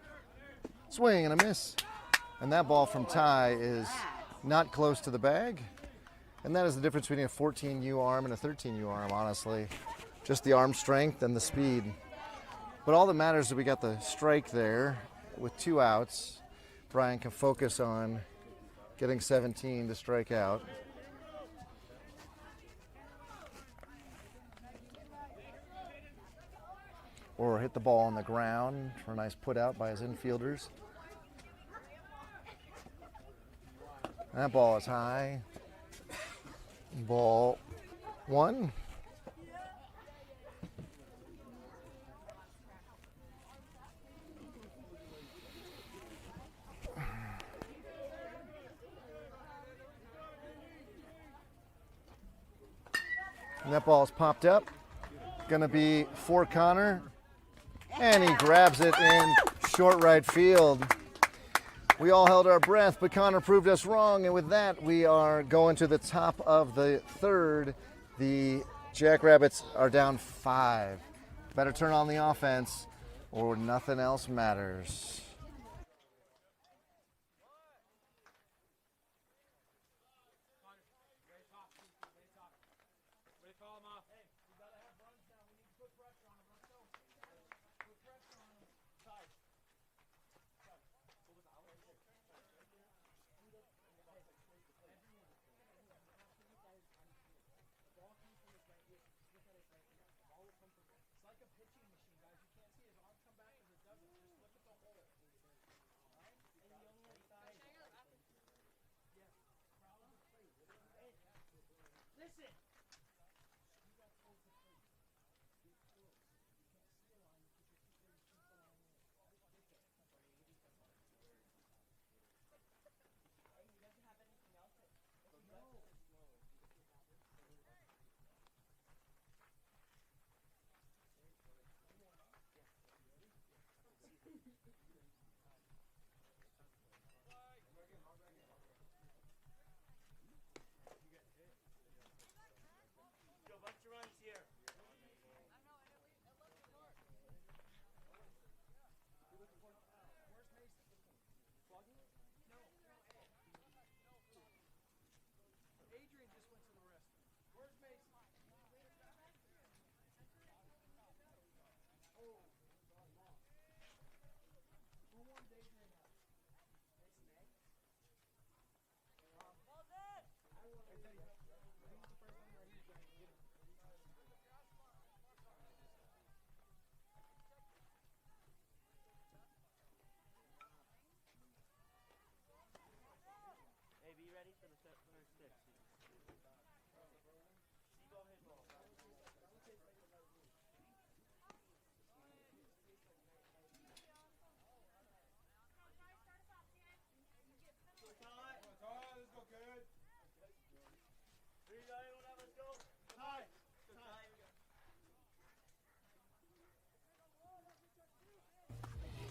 C: Swing and a miss. And that ball from Ty is not close to the bag. And that is the difference between a 14U arm and a 13U arm, honestly. Just the arm strength and the speed. But all that matters is that we got the strike there with 2 outs. Brian can focus on getting 17 to strike out. Or hit the ball on the ground for a nice put out by his infielders. That ball is high. Ball 1. And that ball's popped up. Gonna be for Connor. And he grabs it in short right field. We all held our breath, but Connor proved us wrong. And with that, we are going to the top of the third. The Jackrabbits are down 5. Better turn on the offense. or nothing else matters.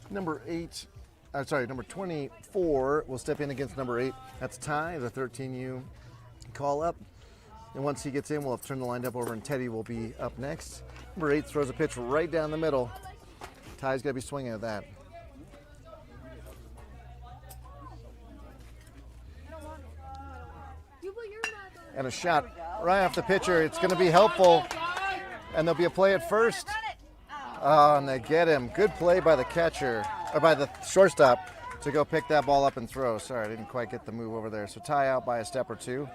C: Number 24 will step in against number 8. That's Ty, the 13U call up. And once he gets in, we'll have turned the lineup over and Teddy will be up next. Number 8 throws a pitch right down the middle. Ty's got to be swinging at that. And a shot right off the pitcher. It's going to be helpful. And there'll be a play at first. Oh, and they get him. Good play by the catcher, or by the shortstop, to go pick that ball up and throw. Sorry, I didn't quite get the move over there. So Ty out by a step or two.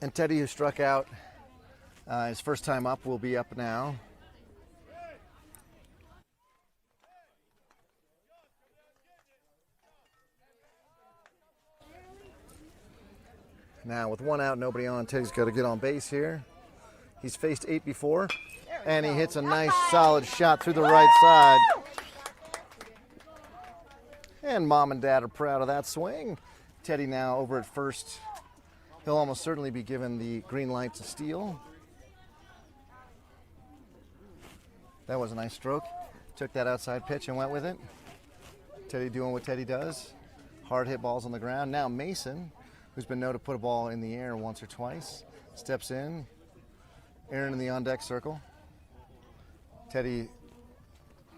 C: And Teddy, who struck out his first time up, will be up now. Now with one out, nobody on, Teddy's got to get on base here. He's faced 8 before, and he hits a nice solid shot through the right side. And Mom and Dad are proud of that swing. Teddy now over at first. He'll almost certainly be given the green light to steal. That was a nice stroke. Took that outside pitch and went with it. Teddy doing what Teddy does. Hard hit balls on the ground. Now Mason, who's been known to put a ball in the air once or twice, steps in. Aaron in the on-deck circle. Teddy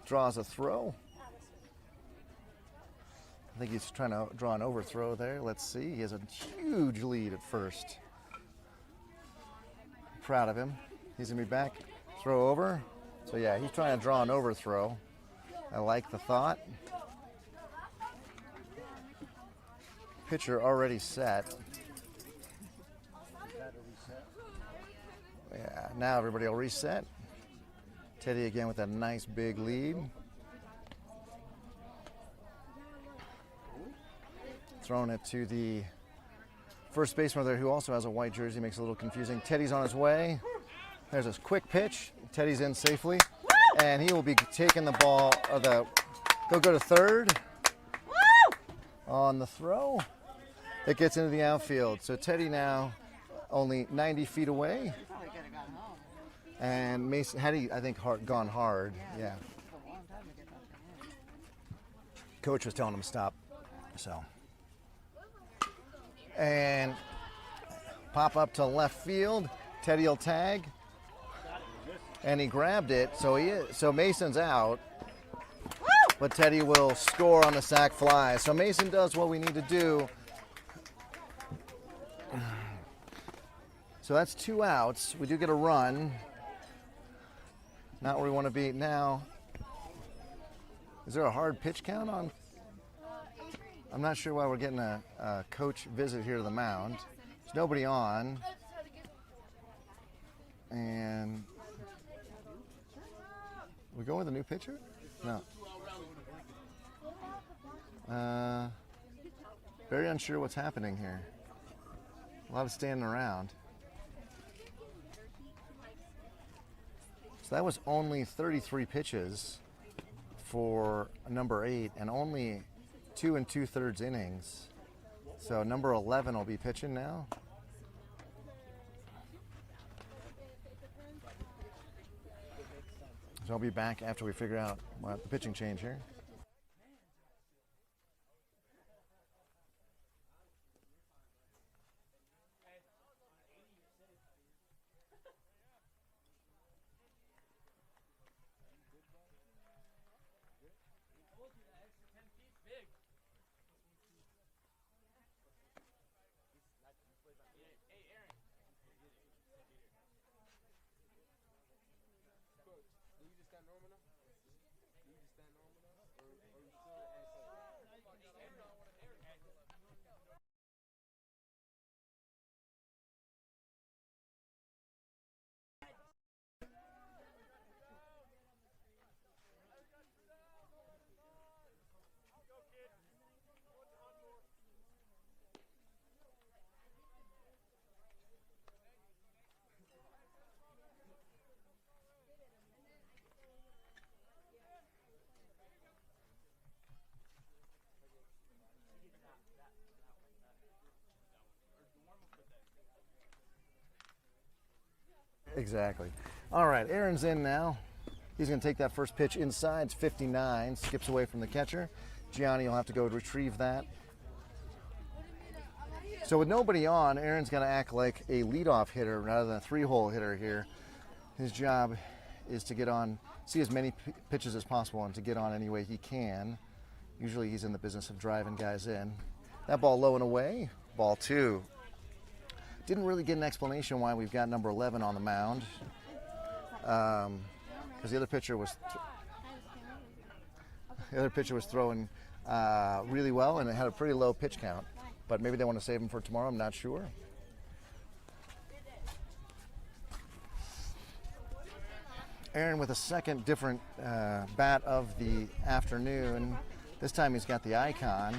C: draws a throw. I think he's trying to draw an overthrow there. Let's see. He has a huge lead at first. Proud of him. He's going to be back. Throw over. So, yeah, he's trying to draw an overthrow. I like the thought. Pitcher already set. Yeah, now everybody will reset. Teddy again with a nice big lead. Throwing it to the first baseman there, who also has a white jersey, makes it a little confusing. Teddy's on his way. There's this quick pitch. Teddy's in safely. And he will be taking the ball, he'll go to third on the throw. It gets into the outfield. So Teddy now only 90 feet away. And Mason, had he, I think, gone hard, yeah. Coach was telling him to stop, so. And pop up to left field. Teddy will tag. and he grabbed it. So Mason's out, but Teddy will score on the sac fly. So Mason does what we need to do. So that's 2 outs. We do get a run. Not where we want to be now. Is there a hard pitch count on? I'm not sure why we're getting a coach visit here to the mound. There's nobody on. And we go with a new pitcher? No. Very unsure what's happening here. A lot of standing around. So that was only 33 pitches for number 8 and only 2 2/3 innings. So number 11 will be pitching now. So I'll be back after we figure out what the pitching change here. Exactly. All right, Aaron's in now. He's going to take that first pitch inside. It's 59, skips away from the catcher. Gianni will have to go retrieve that. So with nobody on, Aaron's going to act like a leadoff hitter rather than a 3-hole hitter here. His job is to get on, see as many pitches as possible and to get on any way he can. Usually he's in the business of driving guys in. That ball low and away. Ball 2. Didn't really get an explanation why we've got number 11 on the mound. Because the other pitcher was throwing really well, and it had a pretty low pitch count. But maybe they want to save him for tomorrow. I'm not sure. Aaron with a second different bat of the afternoon. This time he's got the icon,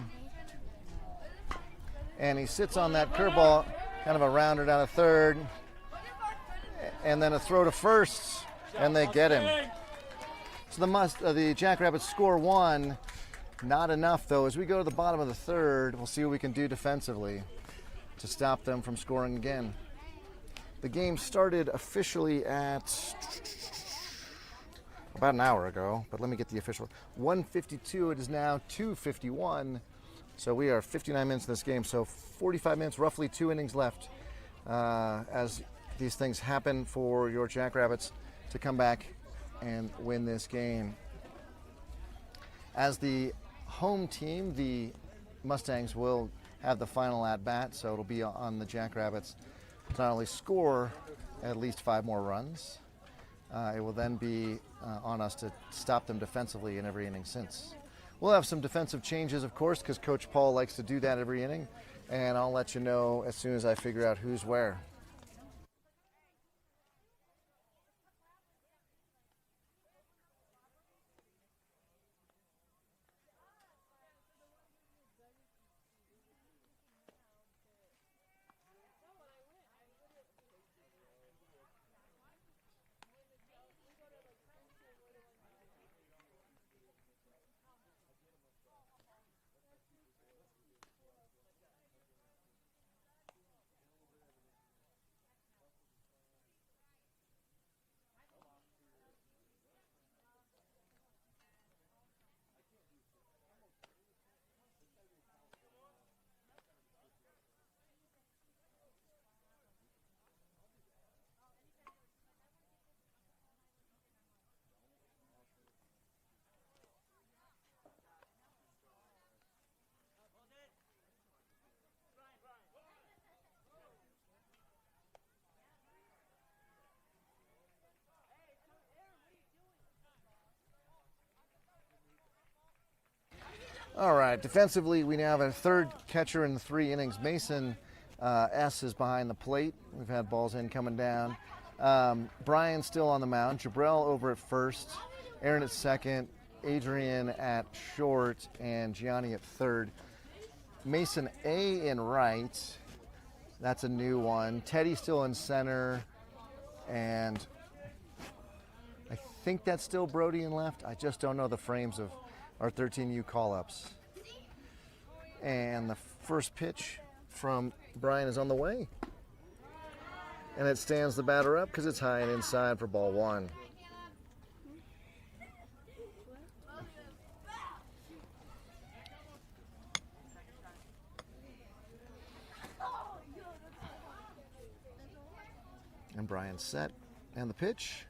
C: and he sits on that curveball. Kind of a rounder down to third, and then a throw to first, and they get him. So the Jackrabbits score 1. Not enough, though. As we go to the bottom of the third, we'll see what we can do defensively to stop them from scoring again. The game started officially at about an hour ago, but let me get the official. 1:52. It is now 2:51. So we are 59 minutes in this game, so 45 minutes, roughly 2 innings left as these things happen for your Jackrabbits to come back and win this game. As the home team, the Mustangs will have the final at-bat, so it'll be on the Jackrabbits to not only score at least 5 more runs, it will then be on us to stop them defensively in every inning since. We'll have some defensive changes, of course, because Coach Paul likes to do that every inning, and I'll let you know as soon as I figure out who's where. All right, defensively, we now have a third catcher in the 3 innings. Mason S is behind the plate. We've had balls in coming down. Brian still on the mound. Jabrell over at first. Aaron at second. Adrian at short. And Gianni at third. Mason A in right. That's a new one. Teddy still in center. And I think that's still Brody in left. I just don't know the frames of our 13U call-ups. And the first pitch from Brian is on the way. And it stands the batter up because it's high and inside for ball 1. And Brian's set. And the pitch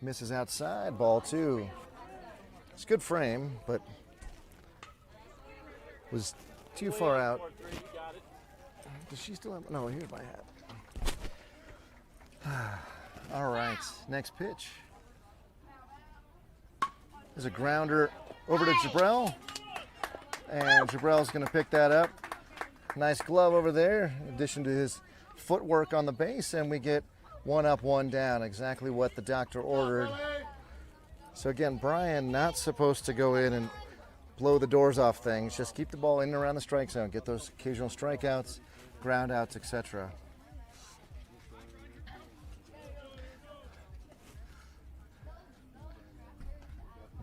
C: misses outside, ball 2. It's a good frame, but was too far out. Does she still have? No, here's my hat. All right, next pitch is a grounder over to Jabrell, and Jabrell's going to pick that up. Nice glove over there, in addition to his footwork on the base, and we get 1 up, 1 down, exactly what the doctor ordered. So again, Brian not supposed to go in and blow the doors off things. Just keep the ball in and around the strike zone. Get those occasional strikeouts, ground outs, etc.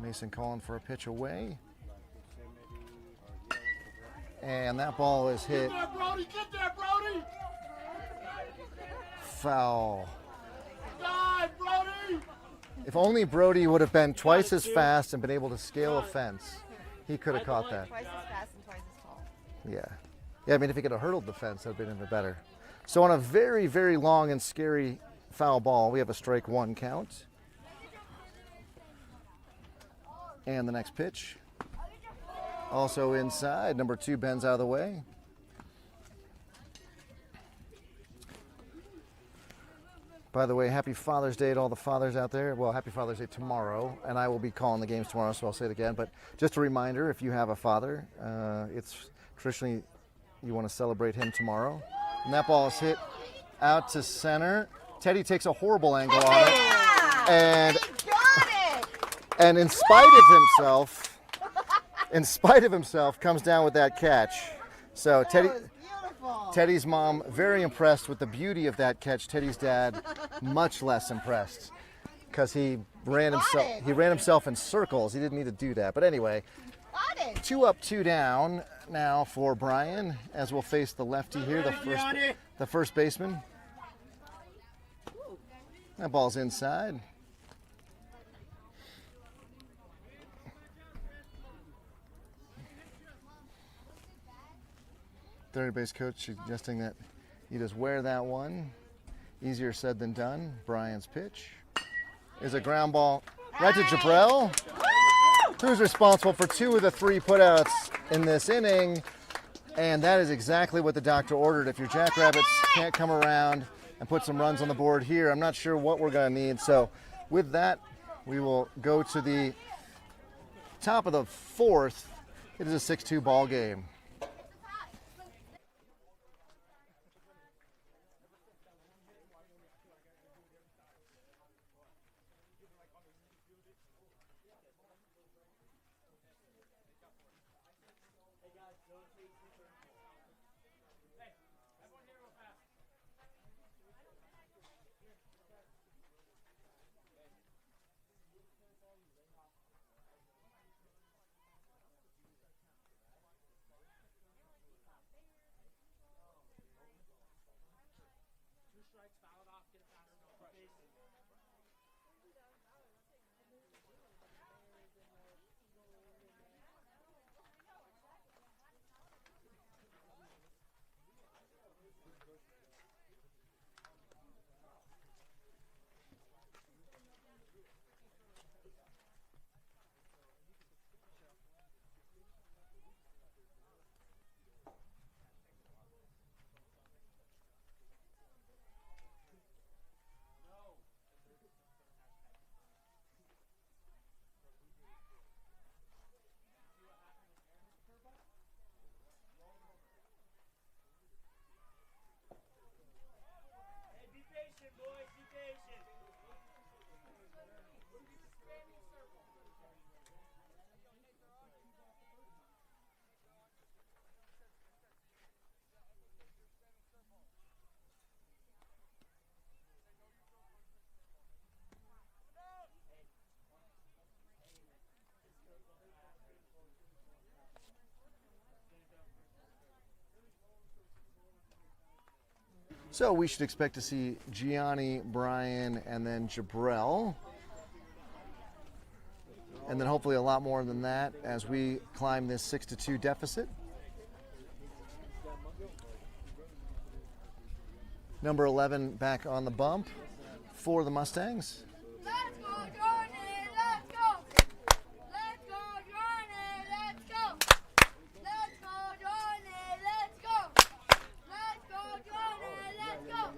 C: Mason calling for a pitch away. And that ball is hit.
B: Get there, Brody! Get there, Brody!
C: Foul.
B: Dive, Brody!
C: If only Brody would have been twice as fast and been able to scale a fence, he could have caught that.
D: Twice as fast and twice as tall.
C: Yeah. Yeah, I mean, if he could have hurdled the fence, that would have been even better. So on a very, very long and scary foul ball, we have a strike 1 count. And the next pitch, also inside. Number 2 bends out of the way. By the way, happy Father's Day to all the fathers out there. Well, happy Father's Day tomorrow, and I will be calling the games tomorrow, so I'll say it again. But just a reminder, if you have a father, it's traditionally you want to celebrate him tomorrow. And that ball is hit out to center. Teddy takes a horrible angle on it. And and in spite of himself, comes down with that catch. So Teddy's mom very impressed with the beauty of that catch. Teddy's dad much less impressed because he ran himself in circles. He didn't need to do that. But anyway, 2 up, 2 down now for Brian, as we'll face the lefty here, the first baseman. That ball's inside. Third base coach suggesting that you just wear that one. Easier said than done. Brian's pitch is a ground ball right to Jabrell, who's responsible for 2 of the 3 putouts in this inning. And that is exactly what the doctor ordered. If your Jackrabbits can't come around and put some runs on the board here, I'm not sure what we're going to need. So with that, we will go to the top of the 4th. It is a 6-2 ball game. So we should expect to see Gianni, Brian, and then Jabrell. And then hopefully a lot more than that as we climb this 6-2 deficit. Number 11 back on the bump for the Mustangs.
E: Let's go, Johnny! Let's go! Let's go, Johnny! Let's go! Let's go, Johnny! Let's go! Let's go, Johnny! Let's go!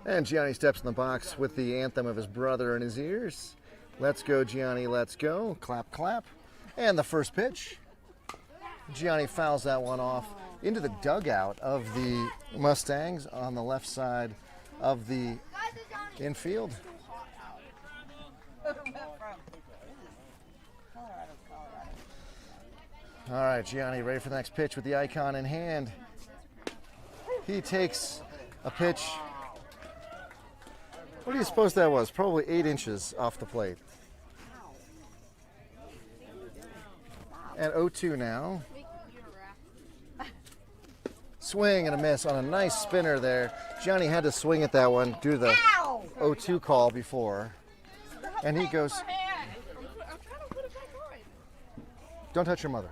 C: And Gianni steps in the box with the anthem of his brother in his ears. Let's go, Gianni, let's go. Clap, clap. And the first pitch. Gianni fouls that one off into the dugout of the Mustangs on the left side of the infield. All right, Gianni ready for the next pitch with the icon in hand. He takes a pitch. What do you suppose that was? Probably 8 inches off the plate. And 0-2 now. Swing and a miss on a nice spinner there. Gianni had to swing at that one due to the 0-2 call before. And he goes, don't touch your mother.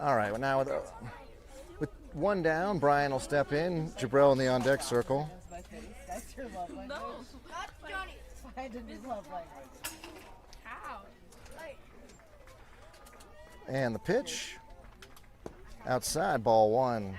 C: All right, well now with one down, Brian will step in. Jabrell in the on-deck circle.
D: That's your love language.
E: That's Johnny.
D: I didn't his love language.
E: How?
C: And the pitch. Outside, ball 1.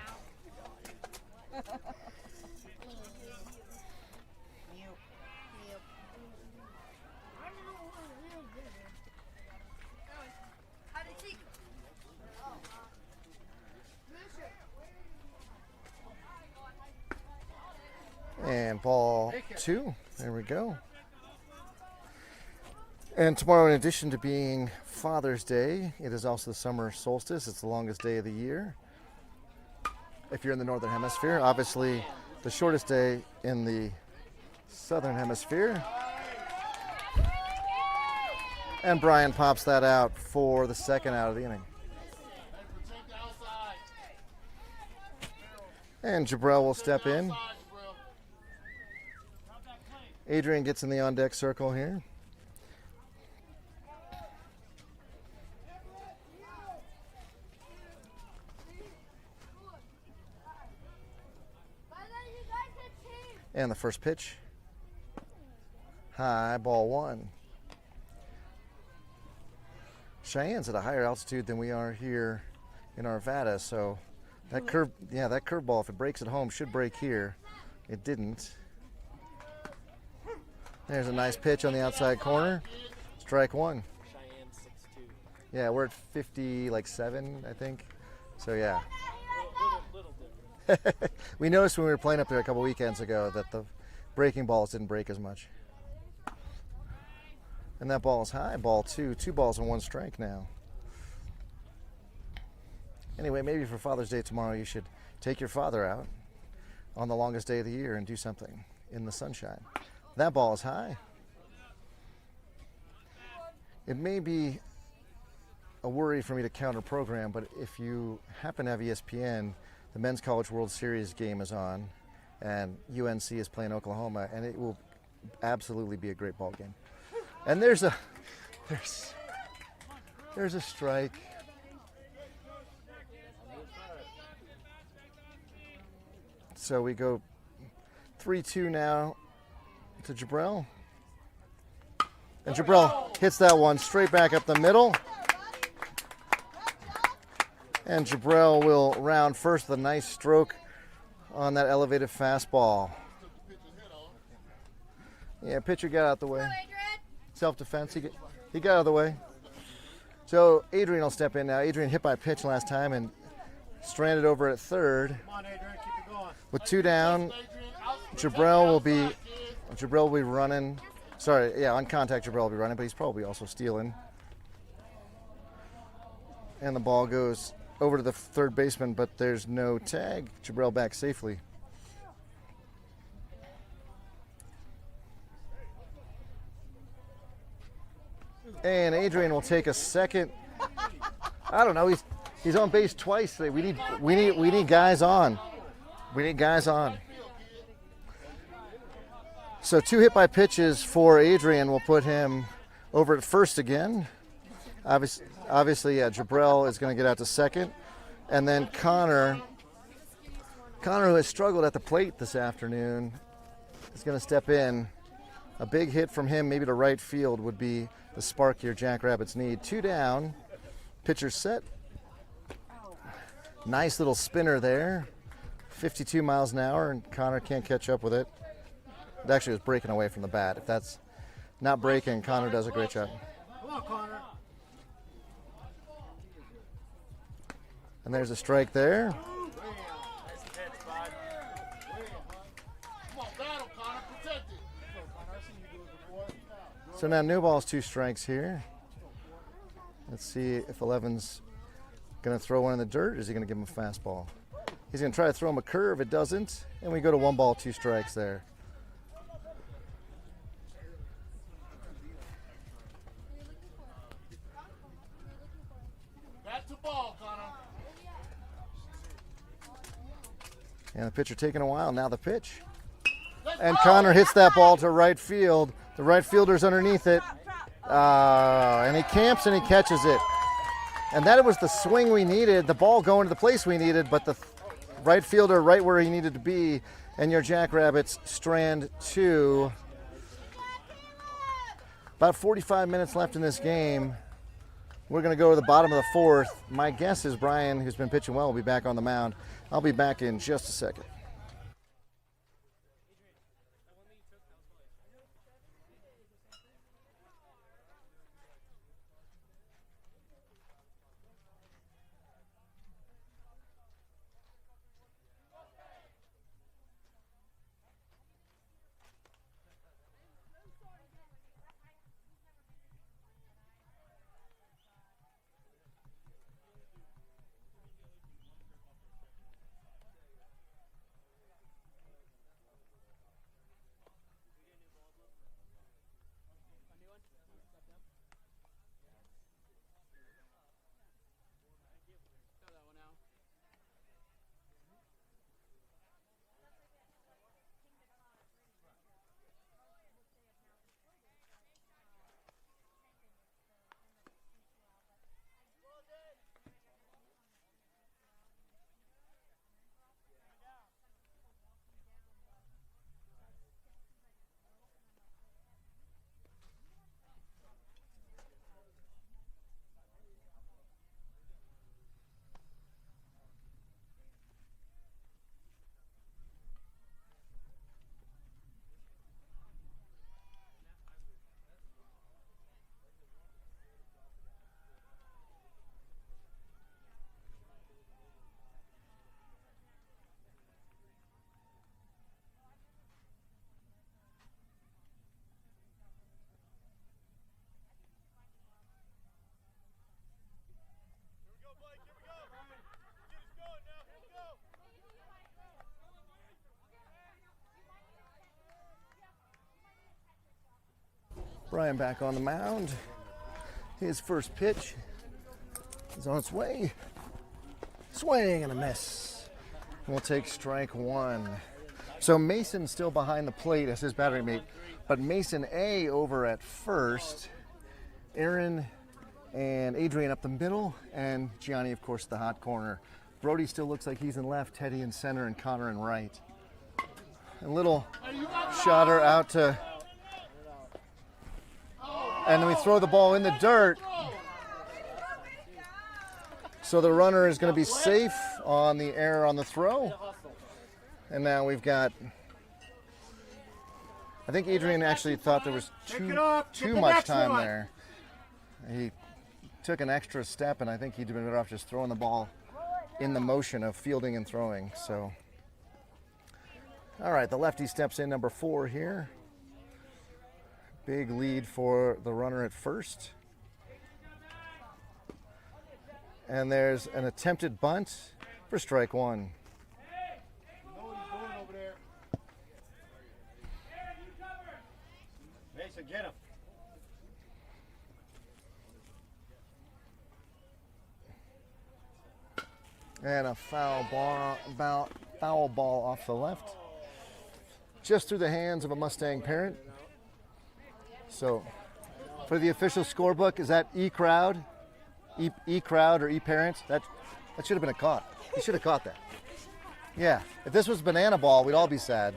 C: And ball 2. There we go. And tomorrow, in addition to being Father's Day, it is also the summer solstice. It's the longest day of the year. If you're in the Northern Hemisphere, obviously the shortest day in the Southern Hemisphere. And Brian pops that out for the second out of the inning. And Jabrell will step in. Adrian gets in the on-deck circle here. And the first pitch. High, ball 1. Cheyenne's at a higher altitude than we are here in Arvada, so that curveball, if it breaks at home, should break here. It didn't. There's a nice pitch on the outside corner. Strike 1.
A: Cheyenne 6-2.
C: Yeah, we're at 57, I think. So yeah.
A: Little different.
C: We noticed when we were playing up there a couple weekends ago that the breaking balls didn't break as much. And that ball is high, ball 2. 2 balls and 1 strike now. Anyway, maybe for Father's Day tomorrow you should take your father out on the longest day of the year and do something in the sunshine. That ball is high. It may be a worry for me to counter program, but if you happen to have ESPN, the Men's College World Series game is on, and UNC is playing Oklahoma, and it will absolutely be a great ball game. And there's a strike. So we go 3-2 now to Jabrell. And Jabrell hits that one straight back up the middle. And Jabrell will round first with a nice stroke on that elevated fastball. Yeah, pitcher got out the way. Self-defense, he got out of the way. So Adrian will step in now. Adrian hit by a pitch last time and stranded over at third.
B: Come on, Adrian, keep it going.
C: With 2 down, Jabrell will be Jabril will be running. Sorry, yeah, on contact, Jabril will be running, but he's probably also stealing. And the ball goes over to the third baseman, but there's no tag. Jabril back safely. And Adrian will take a second. I don't know. He's on base twice today. We need guys on. We need guys on. So 2 hit by pitches for Adrian will put him over at first again. Obviously, yeah, Jabril is going to get out to second. And then Connor, who has struggled at the plate this afternoon, is going to step in. A big hit from him, maybe to right field, would be the spark your Jackrabbits need. 2 down. Pitcher set. Nice little spinner there. 52 miles an hour, and Connor can't catch up with it. It actually was breaking away from the bat. If that's not breaking, Connor does a great job.
B: Come on, Connor.
C: And there's a strike there.
B: Nice catch, bud. Come on, battle, Connor. Protect it. I've seen you do it before.
C: So now new ball's 2 strikes here. Let's see if 11's going to throw one in the dirt, or is he going to give him a fastball? He's going to try to throw him a curve. It doesn't. And we go to 1 ball, 2 strikes there.
B: Back to ball, Connor.
C: And the pitcher taking a while. Now the pitch. And Connor hits that ball to right field. The right fielder's underneath it. And he camps and he catches it. And that was the swing we needed, the ball going to the place we needed, but the right fielder right where he needed to be. And your Jackrabbits strand 2. About 45 minutes left in this game. We're going to go to the bottom of the 4th. My guess is Brian, who's been pitching well, will be back on the mound. I'll be back in just a second. Brian back on the mound. His first pitch is on its way. Swing and a miss. We'll take strike 1. So Mason still behind the plate as his battery mate, but Mason A over at first. Aaron and Adrian up the middle, and Gianni, of course, the hot corner. Brody still looks like he's in left, Teddy in center, and Connor in right. A little shotter out to, and then we throw the ball in the dirt. So the runner is going to be safe on the error on the throw. And now we've got, I think Adrian actually thought there was too much time there. He took an extra step, and I think he'd been better off just throwing the ball in the motion of fielding and throwing. So, all right, the lefty steps in, number 4 here. Big lead for the runner at first. And there's an attempted bunt for strike one.
B: Mason, get him.
C: And a foul ball off the left. Just through the hands of a Mustang parent. So, for the official scorebook, is that E-Crowd? E-Crowd or E-Parents? That should have been a caught. He should have caught that. Yeah, if this was banana ball, we'd all be sad.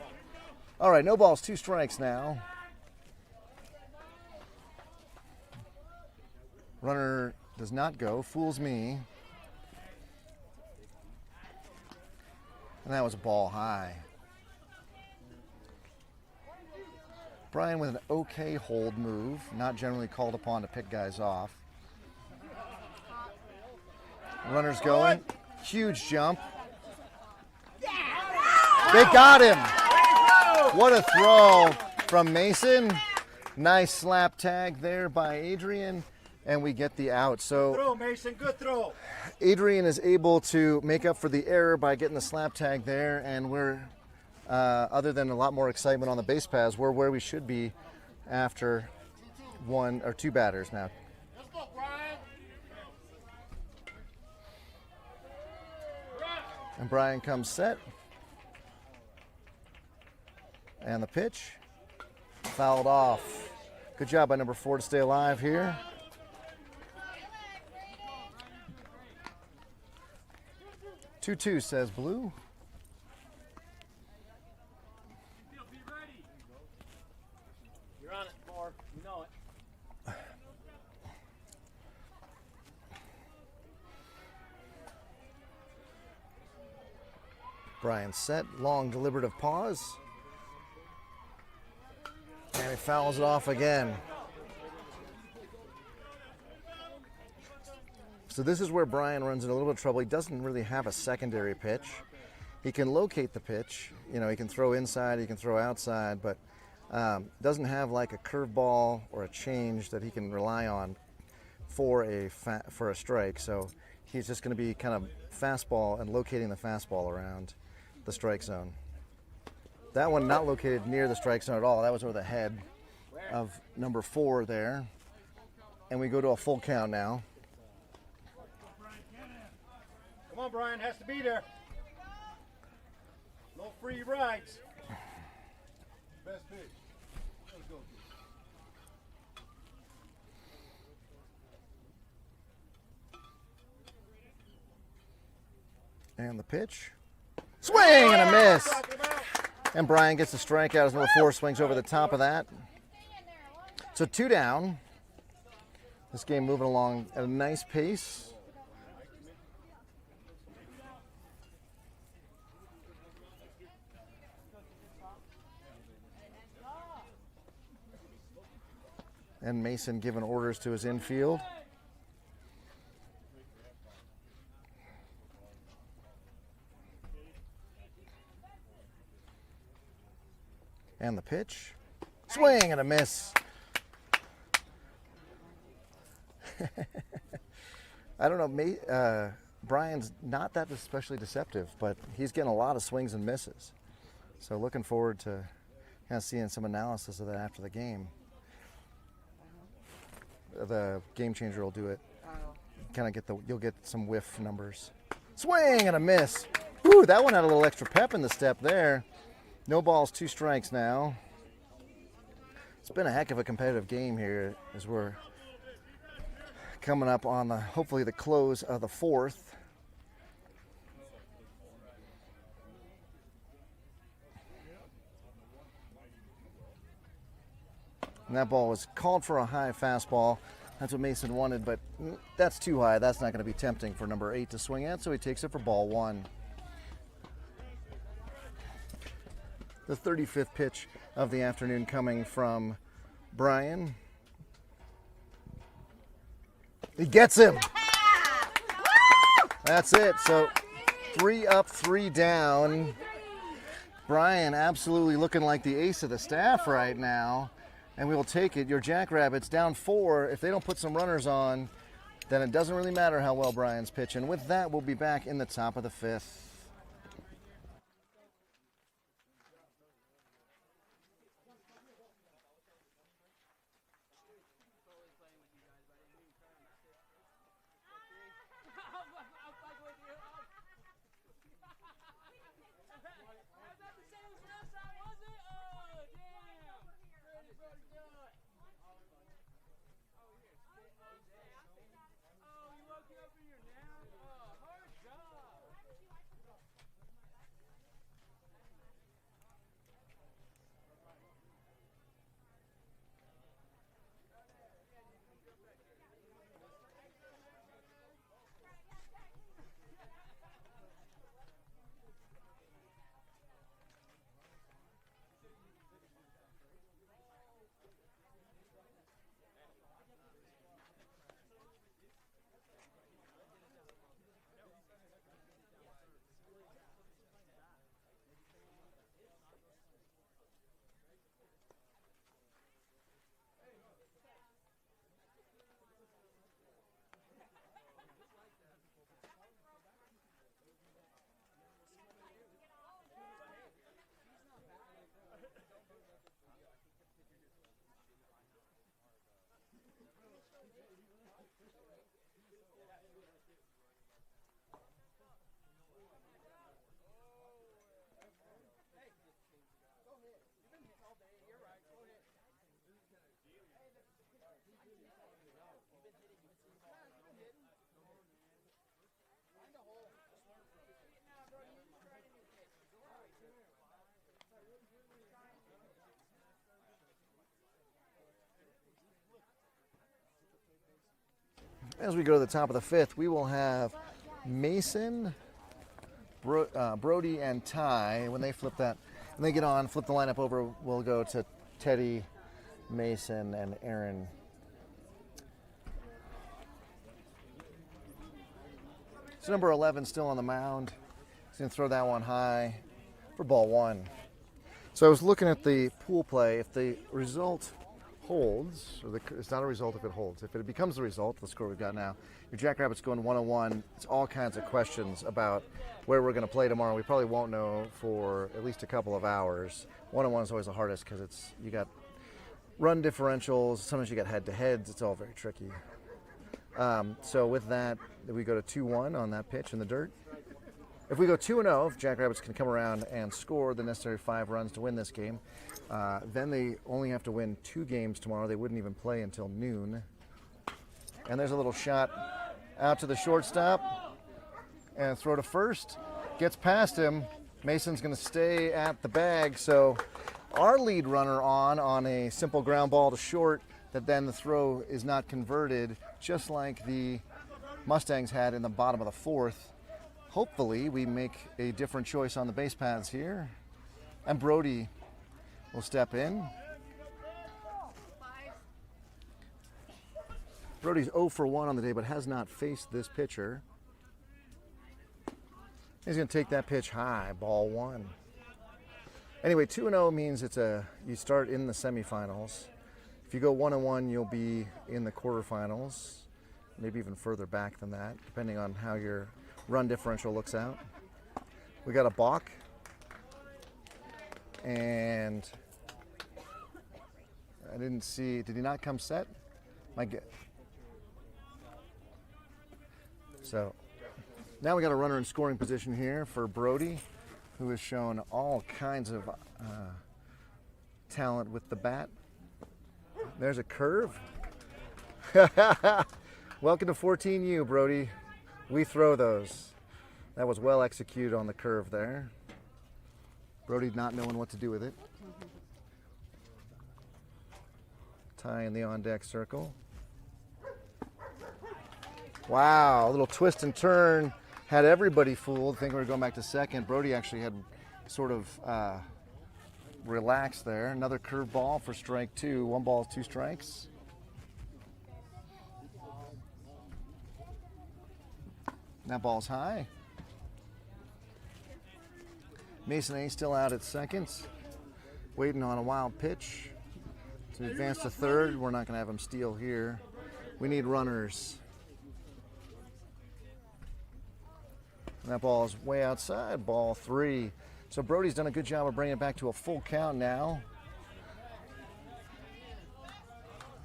C: All right, no balls, 2 strikes now. Runner does not go, fools me. And that was a ball high. Brian with an okay hold move, not generally called upon to pick guys off. Runner's going, huge jump. They got him. What a throw from Mason. Nice slap tag there by Adrian, and we get the out. So
B: Throw, Mason, good throw.
C: Adrian is able to make up for the error by getting the slap tag there, and we're, other than a lot more excitement on the base paths, we're where we should be after 1 or 2 batters now.
B: Let's go, Brian.
C: And Brian comes set. And the pitch, fouled off. Good job by number 4 to stay alive here. Two says Blue.
B: You're on it, Moore. You know it.
C: Brian set, long deliberative pause. And he fouls it off again. So this is where Brian runs into a little bit of trouble. He doesn't really have a secondary pitch. He can locate the pitch. You know, he can throw inside, he can throw outside, but doesn't have like a curveball or a change that he can rely on for a strike. So he's just going to be kind of fastball and locating the fastball around the strike zone. That one not located near the strike zone at all. That was over the head of number 4 there. And we go to a full count now.
B: Come on, Brian, has to be there. No free rides. Best pitch. Let's go.
C: And the pitch. Swing and a miss. And Brian gets a strikeout as number 4 swings over the top of that. So 2 down. This game moving along at a nice pace. And Mason giving orders to his infield. And the pitch. Swing and a miss. I don't know, Brian's not that especially deceptive, but he's getting a lot of swings and misses. So looking forward to kind of seeing some analysis of that after the game. The game changer will do it. Kind of you'll get some whiff numbers. Swing and a miss. Ooh, that one had a little extra pep in the step there. No balls, 2 strikes now. It's been a heck of a competitive game here as we're coming up on hopefully the close of the 4th. And that ball was called for a high fastball. That's what Mason wanted, but that's too high. That's not going to be tempting for number 8 to swing at, so he takes it for ball 1. The 35th pitch of the afternoon coming from Brian. He gets him. That's it. So 3 up, 3 down. Brian absolutely looking like the ace of the staff right now. and we will take it. Your Jackrabbits down 4. If they don't put some runners on, then it doesn't really matter how well Brian's pitching. With that, we'll be back in the top of the 5th. As we go to the top of the 5th, we will have Mason, Brody, and Ty. When they flip that, when they get on, flip the lineup over, we'll go to Teddy, Mason, and Aaron. So number 11 still on the mound. He's going to throw that one high for ball 1. So I was looking at the pool play. If the result holds, or it's not a result if it holds. If it becomes the result, the score we've got now, your Jackrabbits going 101. It's all kinds of questions about where we're going to play tomorrow. We probably won't know for at least a couple of hours. 101 is always the hardest because you got run differentials. Sometimes you got head-to-heads. It's all very tricky. So with that, we go to 2-1 on that pitch in the dirt. If we go 2-0, if Jackrabbits can come around and score the necessary 5 runs to win this game, then they only have to win 2 games tomorrow. They wouldn't even play until noon. And there's a little shot out to the shortstop and throw to first. Gets past him. Mason's going to stay at the bag. So our lead runner on a simple ground ball to short, that then the throw is not converted, just like the Mustangs had in the bottom of the 4th. Hopefully we make a different choice on the base paths here. And Brody will step in. Brody's 0 for 1 on the day, but has not faced this pitcher. He's going to take that pitch high, ball 1. Anyway, 2-0 means you start in the semifinals. If you go 1-1, you'll be in the quarterfinals, maybe even further back than that, depending on how your run differential looks out. We got a balk, and I didn't see, did he not come set? So now we got a runner in scoring position here for Brody, who has shown all kinds of talent with the bat. There's a curve. Welcome to 14U, Brody. We throw those. That was well executed on the curve there. Brody not knowing what to do with it. Ty in the on-deck circle. Wow, a little twist and turn. Had everybody fooled, thinking we were going back to second. Brody actually had sort of relaxed there. Another curve ball for strike 2. 1 ball, 2 strikes. That ball's high. Mason A still out at second, waiting on a wild pitch So he advanced to third. We're not going to have him steal here. We need runners. And that ball is way outside, ball 3. So Brody's done a good job of bringing it back to a full count now.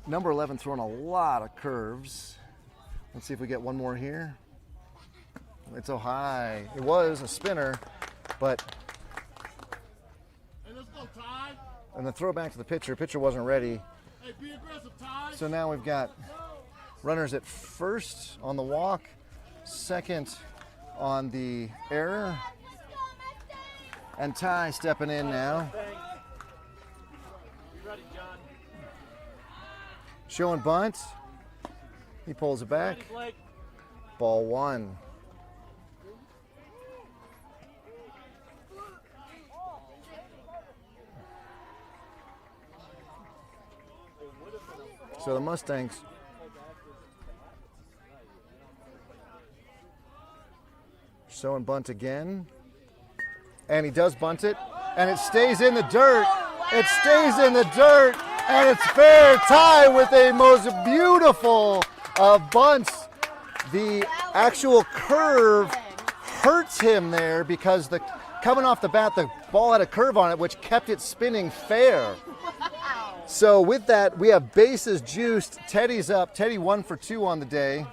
C: Number 11 throwing a lot of curves. Let's see if we get one more here. It's so high. It was a spinner, but...
B: Hey, let's go, Ty.
C: And the throw back to the pitcher. Pitcher wasn't ready.
B: Hey, be aggressive, Ty.
C: So now we've got runners at first on the walk, second on the error, and Ty stepping in now.
A: You ready, John?
C: Showing bunt. He pulls it back.
A: Ready, Blake?
C: Ball 1. So the Mustangs showing bunt again. And he does bunt it. And it stays in the dirt. It stays in the dirt. And it's fair tie with a most beautiful of bunts. The actual curve hurts him there because coming off the bat, the ball had a curve on it, which kept it spinning fair. So with that, we have bases juiced. Teddy's up. Teddy 1 for 2 on the day.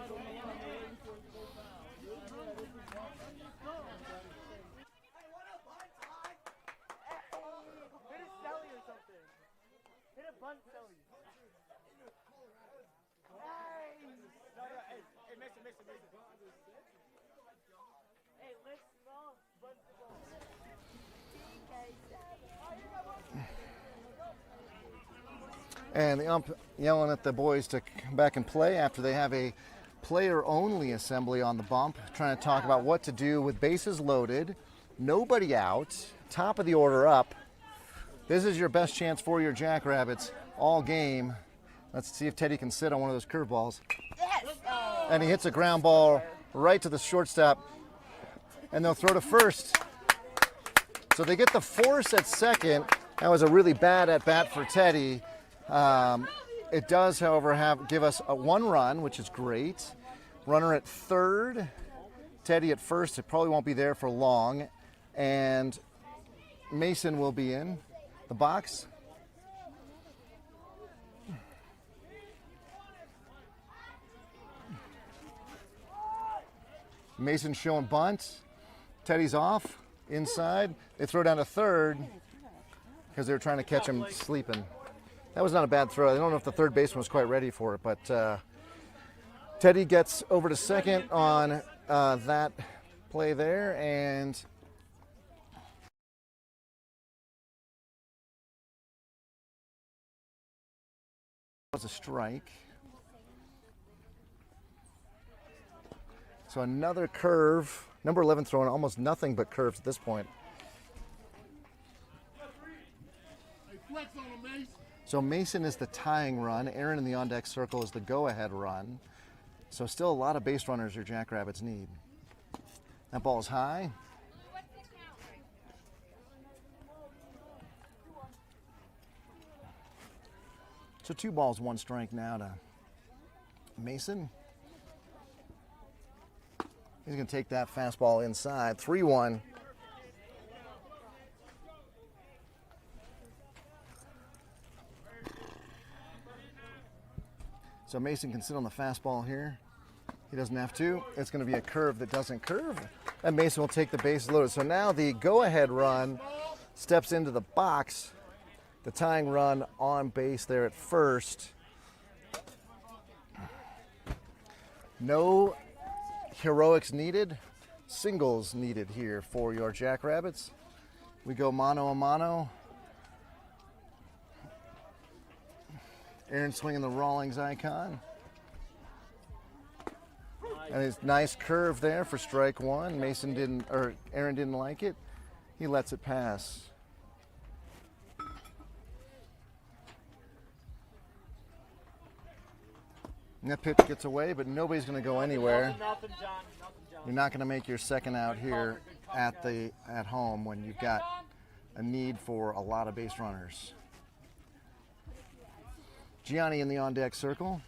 C: And the ump yelling at the boys to come back and play after they have a player-only assembly on the bump, trying to talk about what to do with bases loaded, nobody out, top of the order up. This is your best chance for your Jackrabbits all game. Let's see if Teddy can sit on one of those curveballs.
D: Yes.
C: And he hits a ground ball right to the shortstop, and they'll throw to first. So they get the force at second. That was a really bad at-bat for Teddy. It does, however, give us a 1 run, which is great. Runner at third, Teddy at first. It probably won't be there for long. And Mason will be in the box. Mason showing bunt. Teddy's off, inside. They throw down to third because they were trying to catch him sleeping. That was not a bad throw. I don't know if the third baseman was quite ready for it, but Teddy gets over to second on that play there, and that was a strike. So another curve. Number 11 throwing almost nothing but curves at this point.
B: Hey, flex on him, Mace.
C: So Mason is the tying run. Aaron in the on-deck circle is the go-ahead run. So still a lot of base runners your Jackrabbits need. That ball is high. So 2 balls, 1 strike now to Mason. He's going to take that fastball inside. 3-1. So Mason can sit on the fastball here. He doesn't have to. It's going to be a curve that doesn't curve. And Mason will take the bases loaded. So now the go-ahead run steps into the box. The tying run on base there at first. No heroics needed. Singles needed here for your Jackrabbits. We go mano a mano. Aaron swinging the Rawlings icon. And his nice curve there for strike 1. Aaron didn't like it. He lets it pass. And that pitch gets away, but nobody's going to go anywhere.
A: Nothing, John. Nothing, John.
C: You're not going to make your second out here at home when you've got a need for a lot of base runners. Gianni in the on-deck circle.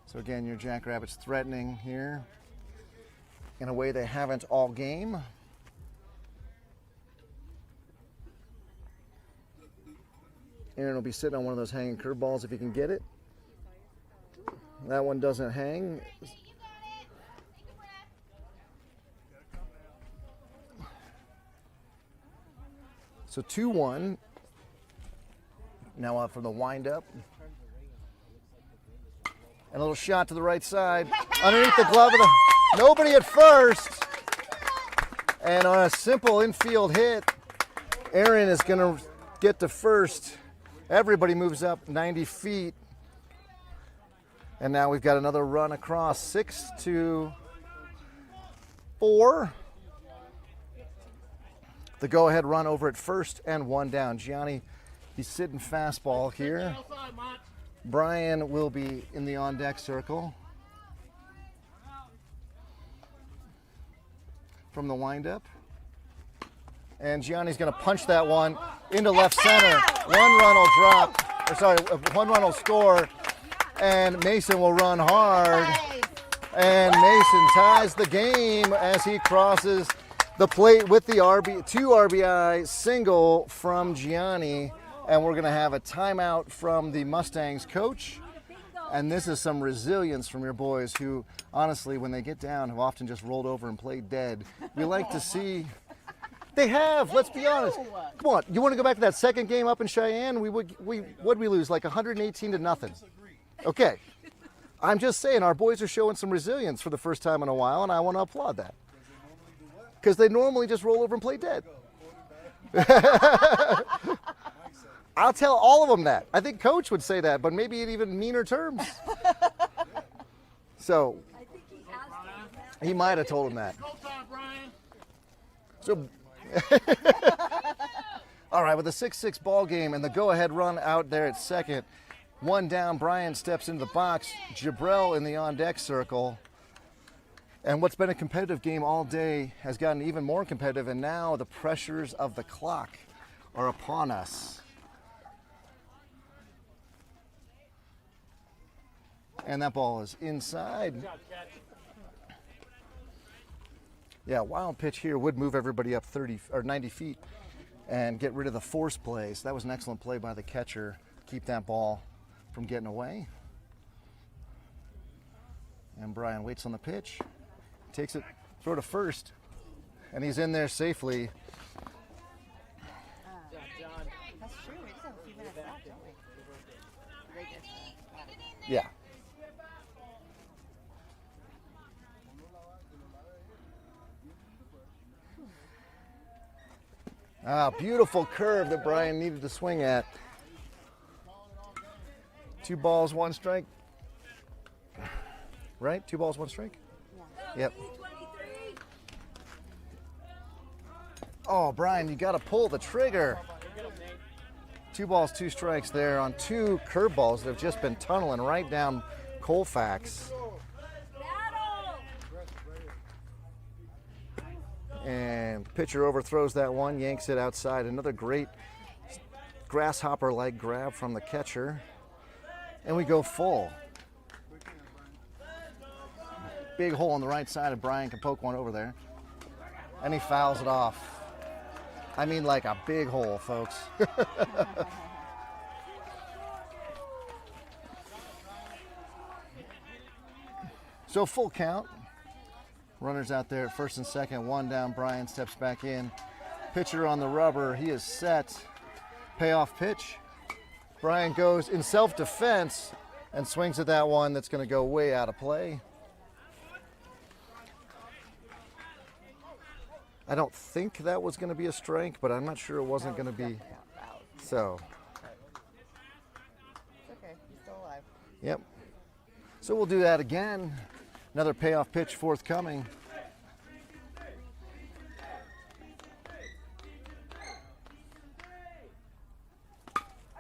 C: So again, your Jackrabbits threatening here in a way they haven't all game. Aaron will be sitting on one of those hanging curveballs if he can get it. That one doesn't hang. So 2-1. Now up for the windup. And a little shot to the right side. Underneath the glove of the... Nobody at first. And on a simple infield hit, Aaron is going to get to first. Everybody moves up 90 feet. And now we've got another run across. 6-4. The go-ahead run over at first and 1 down. Gianni, he's sitting fastball here. Brian will be in the on-deck circle. From the windup. And Gianni's going to punch that one into left center. 1 run will drop. Or sorry, 1 run will score. And Mason will run hard. And Mason ties the game as he crosses the plate with the 2 RBI single from Gianni. And we're going to have a timeout from the Mustangs coach. And this is some resilience from your boys who, honestly, when they get down, have often just rolled over and played dead. We like to see... They have, let's be honest. Come on, you want to go back to that second game up in Cheyenne? What'd we lose, like 118 to nothing? Okay. I'm just saying, our boys are showing some resilience for the first time in a while, and I want to applaud that. Because they normally just roll over and play dead. I'll tell all of them that. I think Coach would say that, but maybe in even meaner terms. So, he might have told him that. So, all right, with a 6-6 ball game and the go-ahead run out there at second, 1 down, Brian steps into the box. Jabrell in the on-deck circle. And what's been a competitive game all day has gotten even more competitive, and now the pressures of the clock are upon us. And that ball is inside. Yeah, wild pitch here would move everybody up 30 or 90 feet and get rid of the force plays. That was an excellent play by the catcher. Keep that ball from getting away. And Brian waits on the pitch, takes it, throw to first, and he's in there safely.
D: That's true. We just have a few minutes left, don't we?
C: Yeah. Ah, beautiful curve that Brian needed to swing at. 2 balls, 1 strike. Right? 2 balls, 1 strike? Yeah. Yep. Oh, Brian, you got to pull the trigger. 2 balls, 2 strikes there on 2 curveballs that have just been tunneling right down Colfax. And pitcher overthrows that one, yanks it outside. Another great grasshopper-like grab from the catcher. And we go full. Big hole on the right side, and Brian can poke one over there. And he fouls it off. I mean, like a big hole, folks. So full count. Runners out there at first and second, 1 down. Brian steps back in. Pitcher on the rubber. He is set. Payoff pitch. Brian goes in self-defense and swings at that one that's going to go way out of play. I don't think that was going to be a strike, but I'm not sure it wasn't going to be. So.
D: It's okay. He's still alive.
C: Yep. So we'll do that again. Another payoff pitch forthcoming.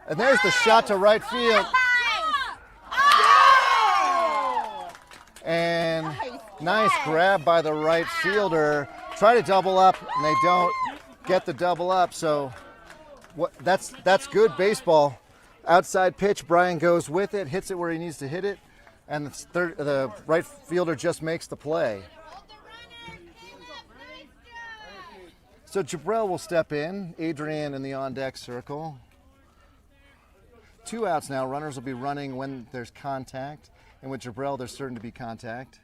C: And there's the shot to right field. And nice grab by the right fielder. Try to double up, and they don't get the double up. So that's good baseball. Outside pitch, Brian goes with it, hits it where he needs to hit it, and the right fielder just makes the play. So Jabrell will step in, Adrian in the on-deck circle. 2 outs now. Runners will be running when there's contact, and with Jabrell there's certain to be contact.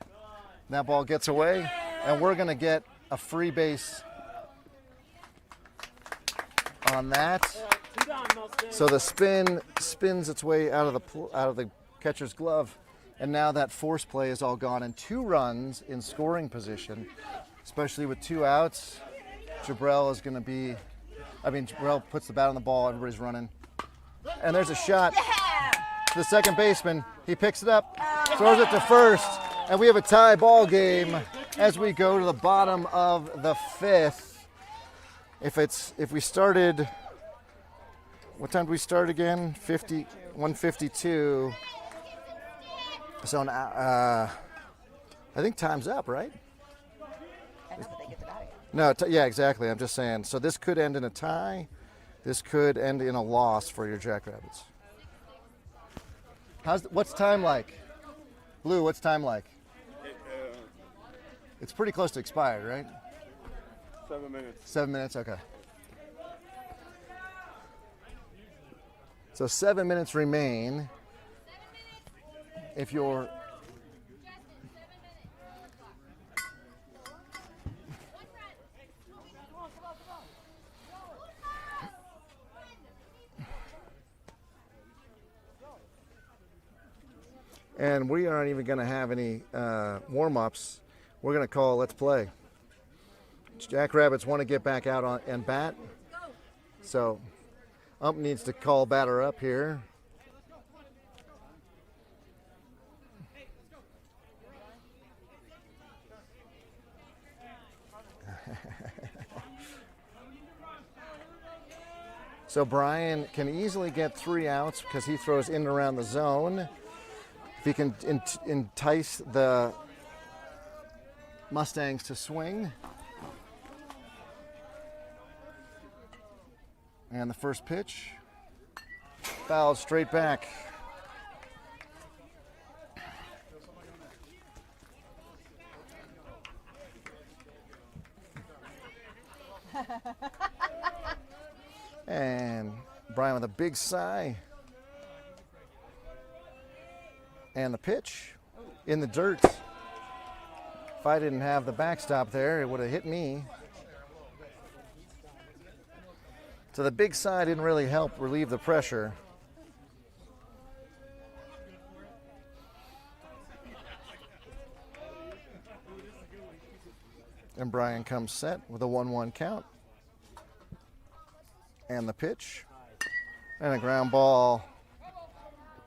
C: That ball gets away, and we're going to get a free base on that. So the spin spins its way out of the catcher's glove, and now that force play is all gone, and 2 runs in scoring position, especially with 2 outs. Jabrell is going to be, Jabrell puts the bat on the ball, everybody's running. And there's a shot to the second baseman. He picks it up, throws it to first, and we have a tie ball game as we go to the bottom of the 5th. If we started, what time did we start again? 1:52. So now, I think time's up, right?
D: I know, but they get the bat.
C: No, yeah, exactly. I'm just saying. So this could end in a tie. This could end in a loss for your Jackrabbits. What's time like? Blue, what's time like? It's pretty close to expired, right?
B: 7 minutes.
C: 7 minutes, okay. So 7 minutes remain. If you're and we aren't even going to have any warm-ups. We're going to call let's play. Jackrabbits want to get back out on and bat. So ump needs to call batter up here. So Brian can easily get 3 outs because he throws in and around the zone. If he can entice the Mustangs to swing. And the first pitch, fouled straight back. And Brian with a big sigh. And the pitch in the dirt. If I didn't have the backstop there, it would have hit me. So the big sigh didn't really help relieve the pressure. And Brian comes set with a 1-1 count. And the pitch. And a ground ball.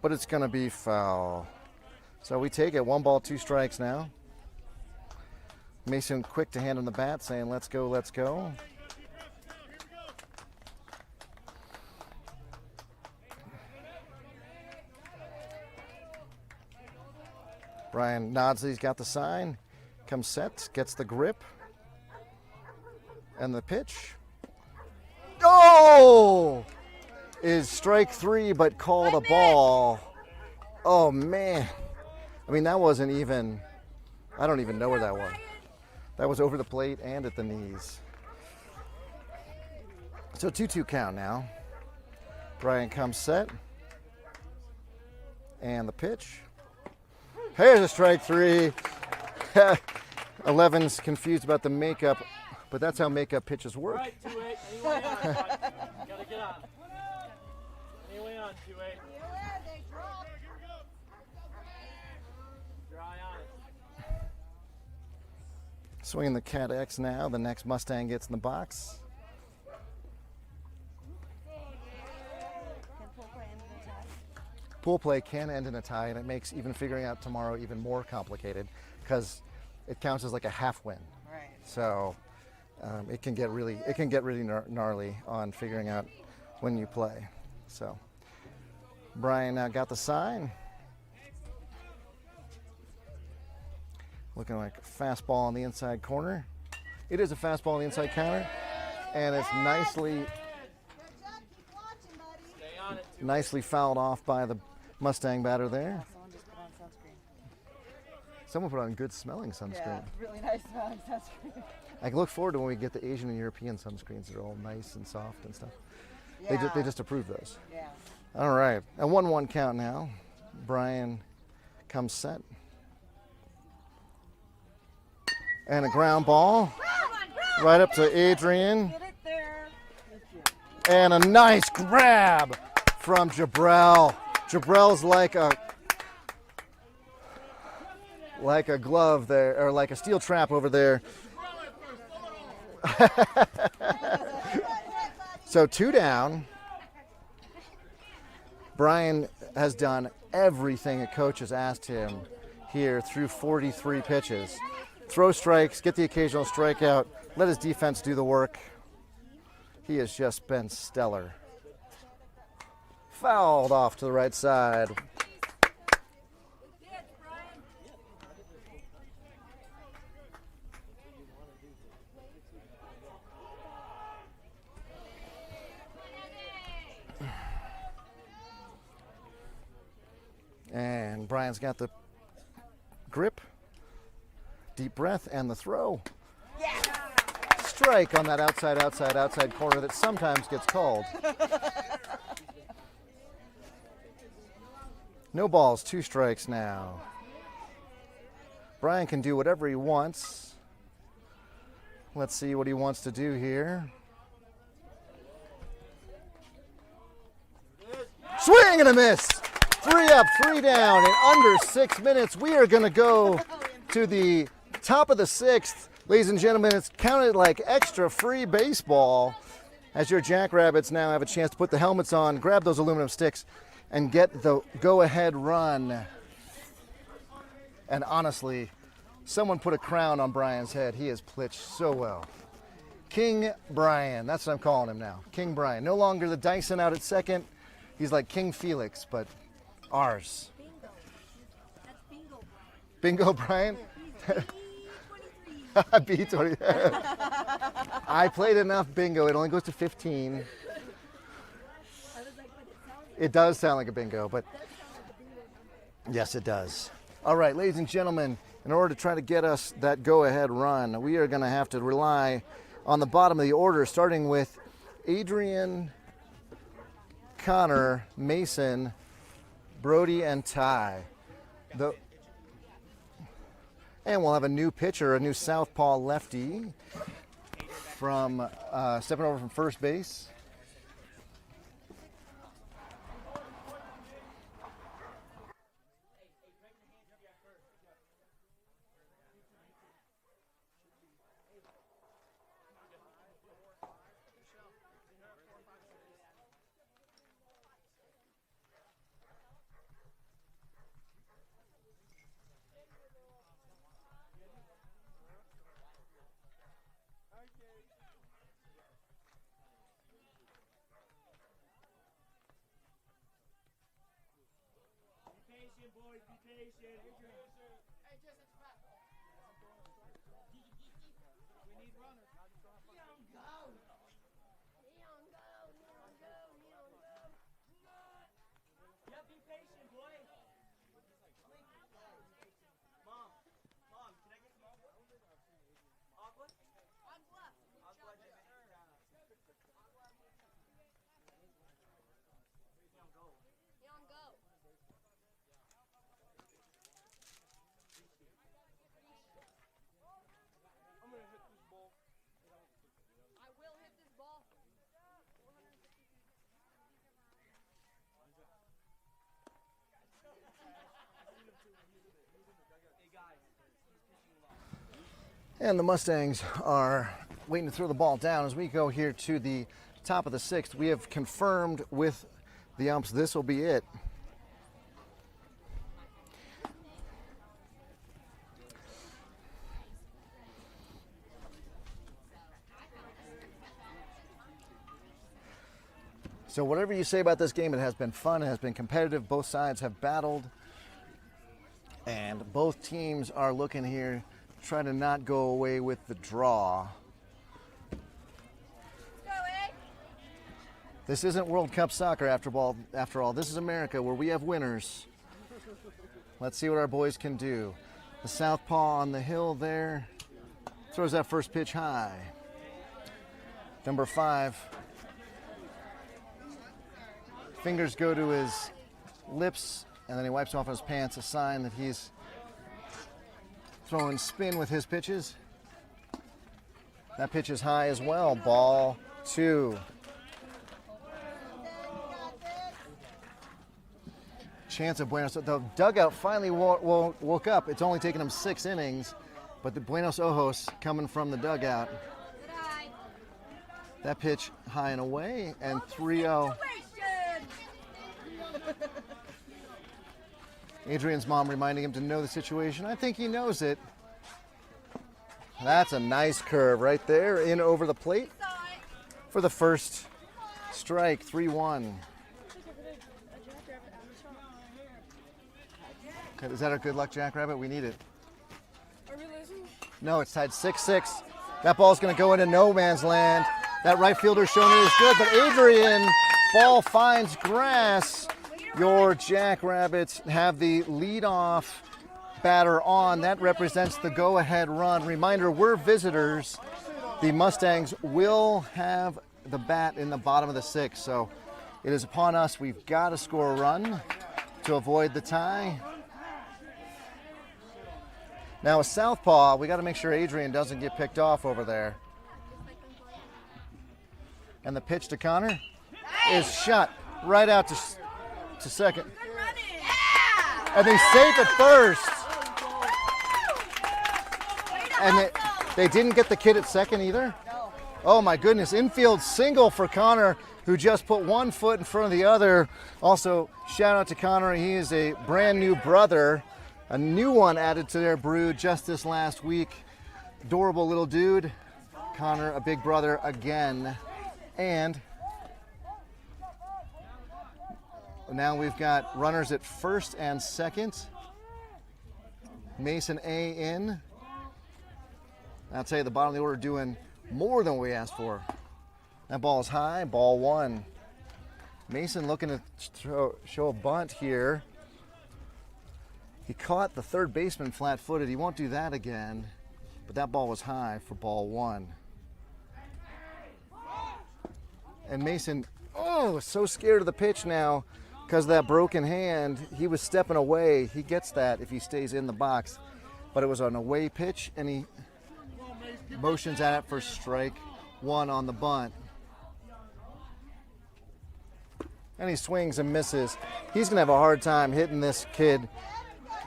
C: But it's going to be foul. So we take it 1 ball, 2 strikes now. Mason quick to hand him the bat saying, let's go, let's go. Brian nods that he's got the sign, comes set, gets the grip, and the pitch. Oh! Is strike 3, but called a ball. Oh, man. I mean, that wasn't even, I don't even know where that was. That was over the plate and at the knees. So 2-2 count now. Brian comes set. And the pitch. Here's a strike 3. 11's confused about the makeup, but that's how makeup pitches work.
A: Right, 2-8. Anyway on. Gotta get on. Anyway on, 2-8. Dry on it.
C: Swinging the Cat X now. The next Mustang gets in the box. Pool play can end in a tie, and it makes even figuring out tomorrow even more complicated because it counts as like a half win.
D: Right.
C: So it can get really gnarly on figuring out when you play. So Brian now got the sign. Looking like a fastball on the inside corner. It is a fastball on the inside counter, and it's nicely fouled off by the Mustang batter there.
D: Someone just put on sunscreen.
C: Someone put on good smelling sunscreen.
D: Yeah, really nice smelling sunscreen.
C: I look forward to when we get the Asian and European sunscreens that are all nice and soft and stuff.
D: Yeah.
C: They just approve those.
D: Yeah.
C: All right, a 1-1 count now. Brian comes set. And a ground ball right up to Adrian.
D: Get it there.
C: And a nice grab from Jabrell. Jabrell's like a glove there, or like a steel trap over there. So 2 down. Brian has done everything a coach has asked him here through 43 pitches. Throw strikes, get the occasional strikeout, let his defense do the work. He has just been stellar. Fouled off to the right side. And Brian's got the grip, deep breath, and the throw. Strike on that outside corner that sometimes gets called. No balls, 2 strikes now. Brian can do whatever he wants. Let's see what he wants to do here. Swing and a miss. 3 up, 3 down in under 6 minutes. We are going to go to the top of the 6th. Ladies and gentlemen, it's counted like extra free baseball as your Jackrabbits now have a chance to put the helmets on, grab those aluminum sticks, and get the go-ahead run. And honestly, someone put a crown on Brian's head. He has pitched so well. King Brian, that's what I'm calling him now. King Brian. No longer the Dyson out at second. He's like King Felix, but ours.
E: Bingo. That's Bingo Brian.
C: Bingo Brian?
E: B23.
C: B20. I played enough bingo. It only goes to 15.
E: I was like, but it sounds
C: It does sound like a bingo, but
E: that sounds like a bingo number.
C: yes, it does. All right, ladies and gentlemen, in order to try to get us that go-ahead run, we are going to have to rely on the bottom of the order, starting with Adrian, Connor, Mason, Brody, and Ty. And we'll have a new pitcher, a new southpaw lefty from stepping over from first base.
A: Patient, boys, be patient. Hey, just it's fat. We need runners. Neon go. Neon go. Neon go. Neon go. Yeah, be patient, boy. Mom, can I get some aqua? Aqua? Aqua. Aqua. Neon go. Neon go. I'm gonna hit this ball. I will hit this ball. 450 feet. Hey guys, he's pitching a lot.
C: And the Mustangs are waiting to throw the ball down as we go here to the top of the 6th. We have confirmed with the umps this will be it. So whatever you say about this game, it has been fun, it has been competitive, both sides have battled, and both teams are looking here to try to not go away with the draw.
E: Go, eh?
C: This isn't World Cup soccer after all. This is America where we have winners. Let's see what our boys can do. The southpaw on the hill there throws that first pitch high. Number 5. Fingers go to his lips, and then he wipes off his pants, a sign that he's throwing spin with his pitches. That pitch is high as well. Ball 2. Chance of Buenos. The dugout finally woke up. It's only taken them 6 innings, but the Buenos Ojos coming from the dugout. That pitch high and away, and 3-0. Adrian's mom reminding him to know the situation. I think he knows it. That's a nice curve right there, in over the plate for the first strike. 3-1. Is that a good luck Jackrabbit? We need it.
D: Are we losing?
C: No, it's tied 6-6. That ball's going to go into no man's land. That right fielder showing it is good, but Adrian, ball finds grass. Your Jackrabbits have the leadoff batter on. That represents the go-ahead run. Reminder, we're visitors. The Mustangs will have the bat in the bottom of the 6th, so it is upon us. We've got to score a run to avoid the tie. Now a southpaw, we got to make sure Adrian doesn't get picked off over there. And the pitch to Connor is shot right out to second. And they saved it first. And they didn't get the kid at second either? Oh my goodness, infield single for Connor, who just put one foot in front of the other. Also, shout out to Connor, he is a brand new brother. A new one added to their brood just this last week. Adorable little dude. Connor, a big brother again. And now we've got runners at first and second. Mason A in. I'll tell you, the bottom of the order doing more than we asked for. That ball is high, ball 1. Mason looking to show a bunt here. He caught the third baseman flat-footed. He won't do that again, but that ball was high for ball 1. And Mason, so scared of the pitch now because of that broken hand. He was stepping away. He gets that if he stays in the box, but it was an away pitch, and he motions at it for strike 1 on the bunt. And he swings and misses. He's going to have a hard time hitting this kid.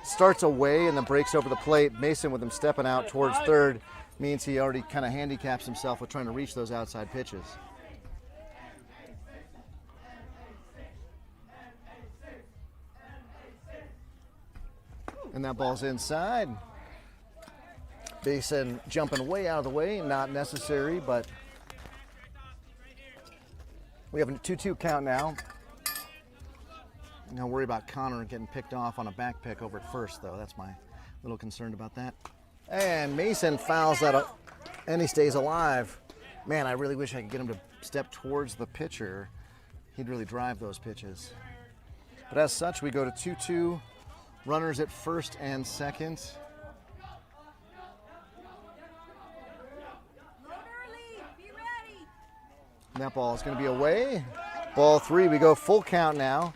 C: Starts away and then breaks over the plate. Mason, with him stepping out towards third, means he already kind of handicaps himself with trying to reach those outside pitches. And that ball's inside. Mason jumping way out of the way, not necessary, but we have a 2-2 count now. No worry about Connor getting picked off on a back pick over at first, though. That's my little concerned about that. And Mason fouls that up, and he stays alive. Man, I really wish I could get him to step towards the pitcher. He'd really drive those pitches. But as such, we go to 2-2. Runners at first and second. And that ball is going to be away. Ball 3, we go full count now.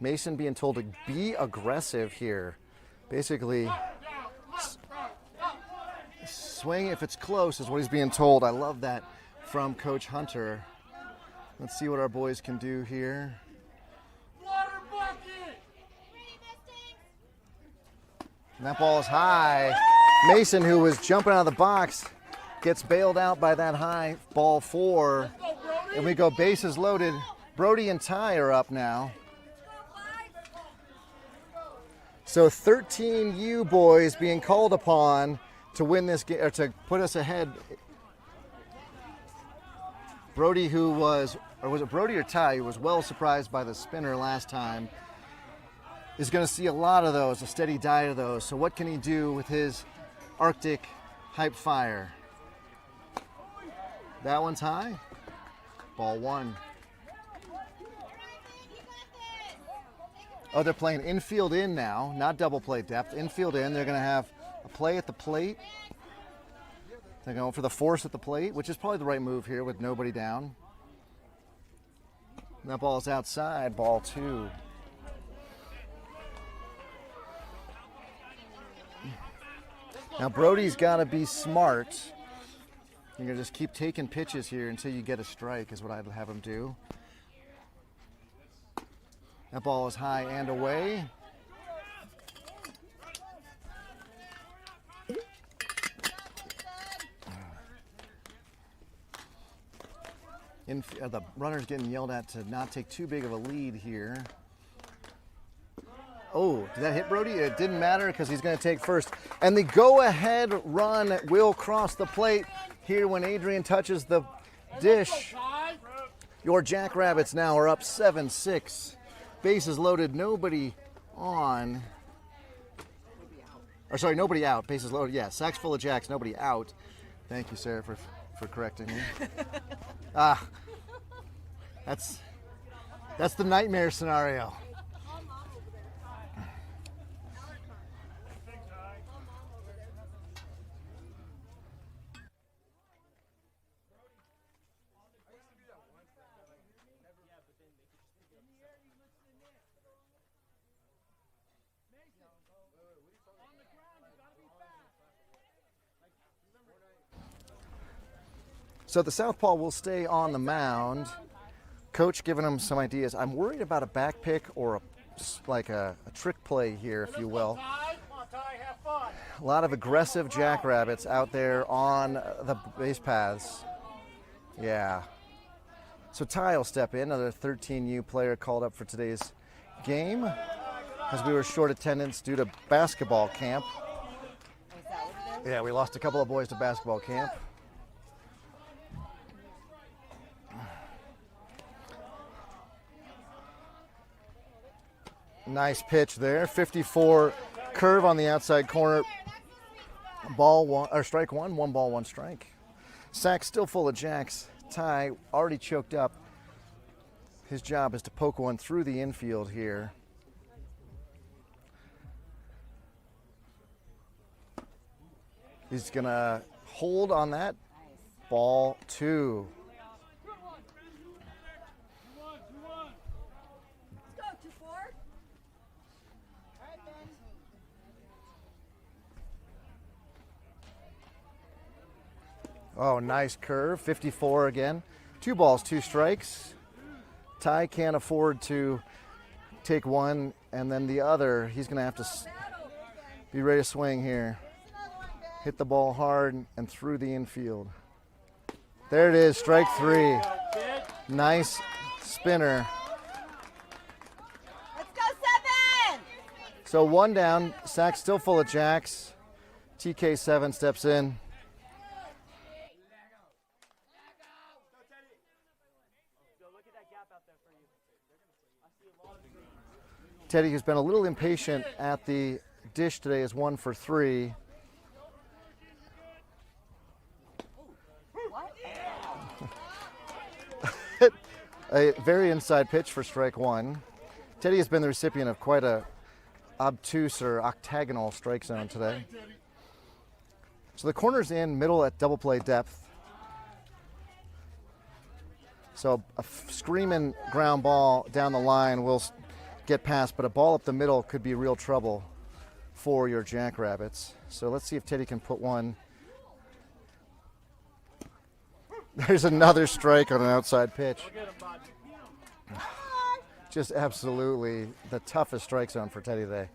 C: Mason being told to be aggressive here. Basically, swing if it's close is what he's being told. I love that from Coach Hunter. Let's see what our boys can do here. And that ball is high. Mason, who was jumping out of the box, gets bailed out by that high ball 4. And we go bases loaded. Brody and Ty are up now. So 13U boys being called upon to win this game, or to put us ahead. Brody, who was, or was it Brody or Ty, who was well surprised by the spinner last time, is going to see a lot of those, a steady diet of those. So what can he do with his Arctic hype fire? That one's high. Ball one. Oh, they're playing infield in now, not double play depth. Infield in. They're going to have a play at the plate. They're going for the force at the plate, which is probably the right move here with nobody down. And that ball's outside, ball two. Now Brody's got to be smart. You're going to just keep taking pitches here until you get a strike is what I'd have him do. That ball is high and away. The runner's getting yelled at to not take too big of a lead here. Oh, did that hit Brody? It didn't matter because he's going to take first. And the go-ahead run will cross the plate here when Adrian touches the dish. Your Jackrabbits now are up 7-6. Bases loaded, nobody on. Or sorry, nobody out. Bases loaded, yeah. Sacks full of Jacks, nobody out. Thank you, Sarah, for correcting me. That's the nightmare scenario. So the southpaw will stay on the mound. Coach giving him some ideas. I'm worried about a back pick or a trick play here, if you will. A lot of aggressive Jackrabbits out there on the base paths. Yeah. So Ty will step in, another 13U player called up for today's game, as we were short attendance due to basketball camp. Yeah, we lost a couple of boys to basketball camp. Nice pitch there. 54 curve on the outside corner. Ball one, or strike one. 1 ball, 1 strike. Sack still full of Jacks. Ty already choked up. His job is to poke one through the infield here. He's gonna hold on that. Ball 2. Oh, nice curve. 54 again. 2 balls, 2 strikes. Ty can't afford to take one and then the other. He's going to have to be ready to swing here. Hit the ball hard and through the infield. There it is, strike 3. Nice spinner.
D: Let's go 7!
C: So 1 down. Sack still full of Jacks. TK7 steps in. Teddy has been a little impatient at the dish today, is 1 for 3. A very inside pitch for strike 1. Teddy has been the recipient of quite a obtuse or octagonal strike zone today. So the corner's in, middle at double play depth. So a screaming ground ball down the line will get past, but a ball up the middle could be real trouble for your Jackrabbits. So let's see if Teddy can put one. There's another strike on an outside pitch. Just absolutely the toughest strike zone for Teddy today.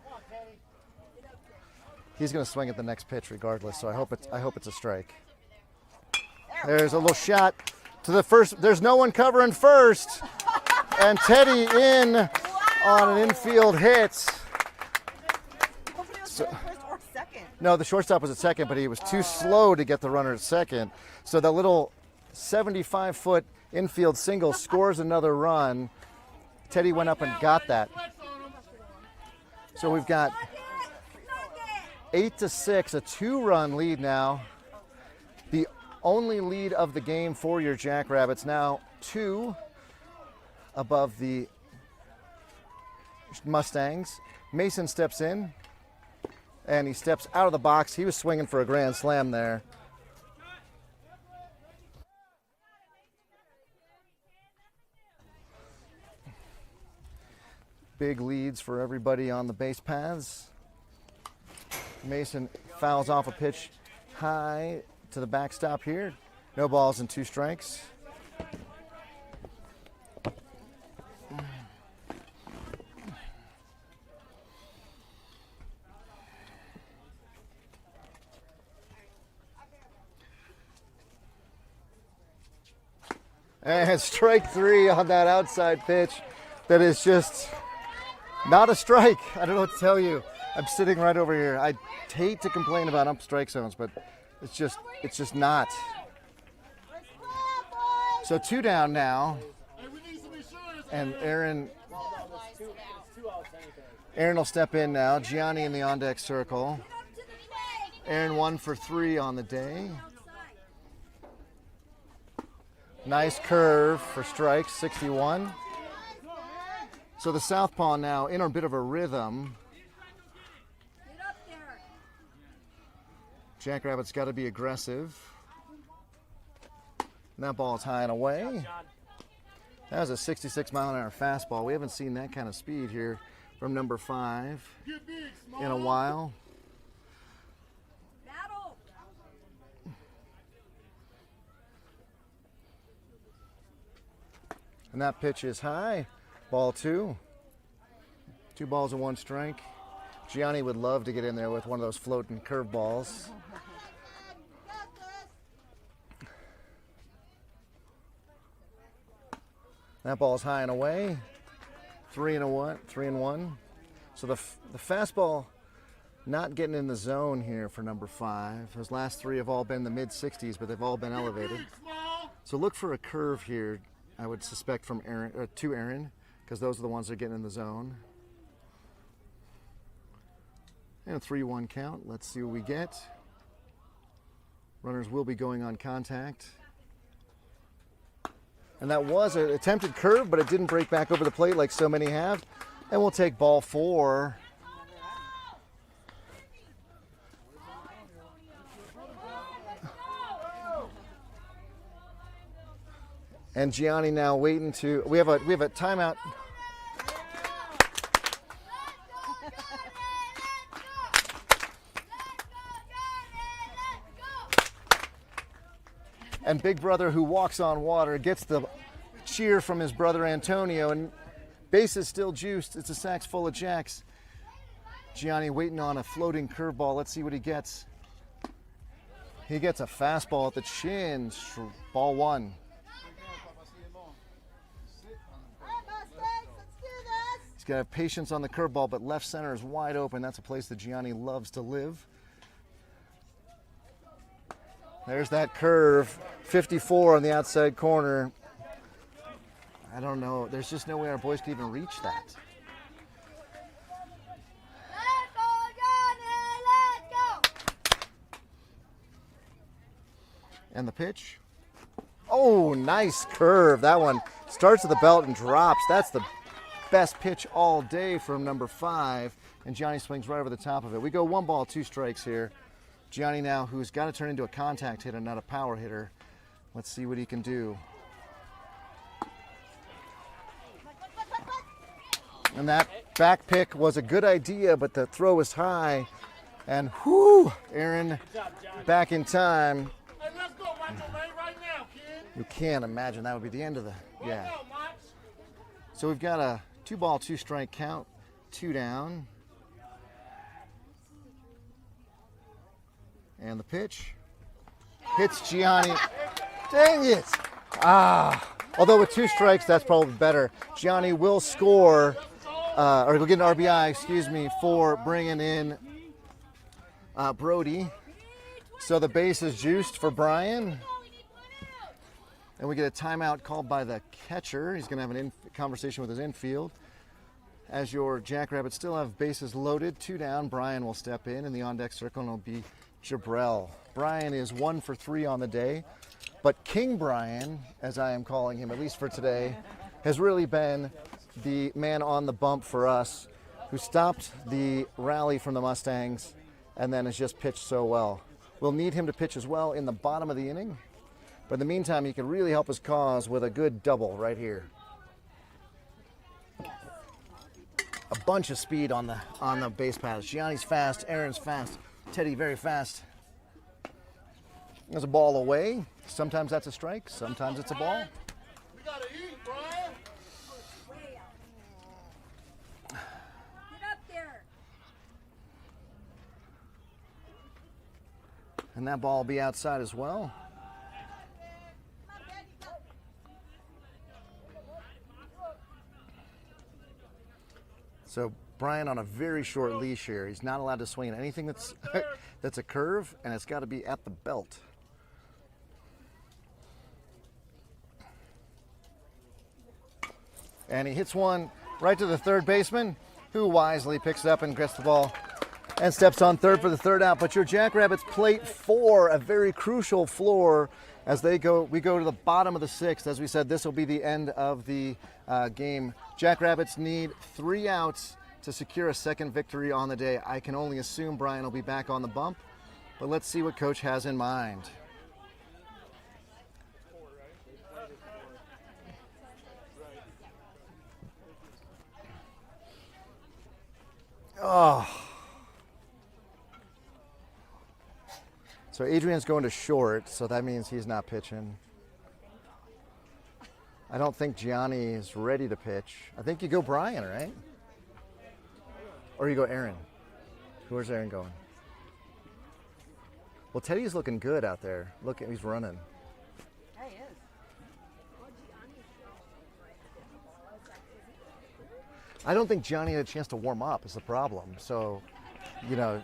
C: He's going to swing at the next pitch regardless, so I hope it's a strike. There's a little shot to the first. There's no one covering first, and Teddy in on an infield hit.
D: So, first or second.
C: No, the shortstop was at second, but he was too slow to get the runner at second. So the little 75-foot infield single scores another run. Teddy went up and got that. So we've got 8-6, a 2-run lead now. The only lead of the game for your Jackrabbits. Now 2 above the Mustangs. Mason steps in, and he steps out of the box. He was swinging for a grand slam there. Big leads for everybody on the base paths. Mason fouls off a pitch high to the backstop here. No balls and 2 strikes. And strike 3 on that outside pitch. That is just not a strike. I don't know what to tell you. I'm sitting right over here. I hate to complain about ump strike zones, but it's just not. So 2 down now. And Aaron will step in now. Gianni in the on-deck circle. Aaron 1 for 3 on the day. Nice curve for strikes, 61. So the southpaw now in a bit of a rhythm. Jackrabbits got to be aggressive. And that ball is high and away. That was a 66-mile-an-hour fastball. We haven't seen that kind of speed here from number 5 in a while. And that pitch is high. Ball 2. 2 balls and 1 strike. Gianni would love to get in there with one of those floating curveballs. That ball's high and away. 3 and 1. So the fastball not getting in the zone here for number 5. Those last 3 have all been the mid-60s, but they've all been elevated. So look for a curve here, I would suspect from Aaron, or to Aaron, because those are the ones that are getting in the zone. And a 3-1 count. Let's see what we get. Runners will be going on contact. And that was an attempted curve, but it didn't break back over the plate like so many have. And we'll take ball 4. And Gianni now waiting to. We have a timeout. And big brother who walks on water gets the cheer from his brother Antonio, and base is still juiced. It's a sack full of jacks. Gianni waiting on a floating curveball. Let's see what he gets. He gets a fastball at the chin. Ball 1. He's got to have patience on the curveball, but left center is wide open. That's a place that Gianni loves to live. There's that curve, 54 on the outside corner. I don't know. There's just no way our boys can even reach that.
E: Let's go, Johnny! Let's go!
C: And the pitch. Oh, nice curve. That one starts at the belt and drops. That's the best pitch all day from number 5. And Gianni swings right over the top of it. We go 1 ball, 2 strikes here. Gianni now, who's got to turn into a contact hitter, not a power hitter. Let's see what he can do. And that back pick was a good idea, but the throw was high. And whoo, Aaron back in time.
B: Hey, let's go, Michael, man, right now, kid.
C: You can't imagine that would be the end of the, yeah. So we've got a 2 ball, 2 strike count, 2 down. And the pitch hits Gianni. Dang it! Although with 2 strikes, that's probably better. Gianni will score, or he'll get an RBI, excuse me, for bringing in Brody. So the base is juiced for Brian. And we get a timeout called by the catcher. He's going to have a conversation with his infield. As your Jackrabbits still have bases loaded, 2 down, Brian will step in the on-deck circle, and he'll be Jabrell. Brian is 1 for 3 on the day, but King Brian, as I am calling him, at least for today, has really been the man on the bump for us, who stopped the rally from the Mustangs and then has just pitched so well. We'll need him to pitch as well in the bottom of the inning, but in the meantime, he can really help his cause with a good double right here. A bunch of speed on the base paths. Gianni's fast, Aaron's fast, Teddy very fast. There's a ball away. Sometimes that's a strike, sometimes it's a ball.
B: We gotta eat, Brian.
D: Get up there.
C: And that ball will be outside as well. So Brian on a very short leash here. He's not allowed to swing at anything that's that's a curve, and it's got to be at the belt. And he hits one right to the third baseman, who wisely picks it up and gets the ball and steps on third for the third out. But your Jackrabbits plate 4, a very crucial floor as we go to the bottom of the 6th. As we said, this will be the end of the game. Jackrabbits need 3 outs to secure a second victory on the day. I can only assume Brian will be back on the bump, but let's see what Coach has in mind. Oh. So Adrian's going to short, so that means he's not pitching. I don't think Gianni is ready to pitch. I think you go Brian, right? Or you go Aaron. Where's Aaron going? Well, Teddy's looking good out there. Look, he's running.
D: Yeah, he is.
C: I don't think Gianni had a chance to warm up is the problem. So, you know,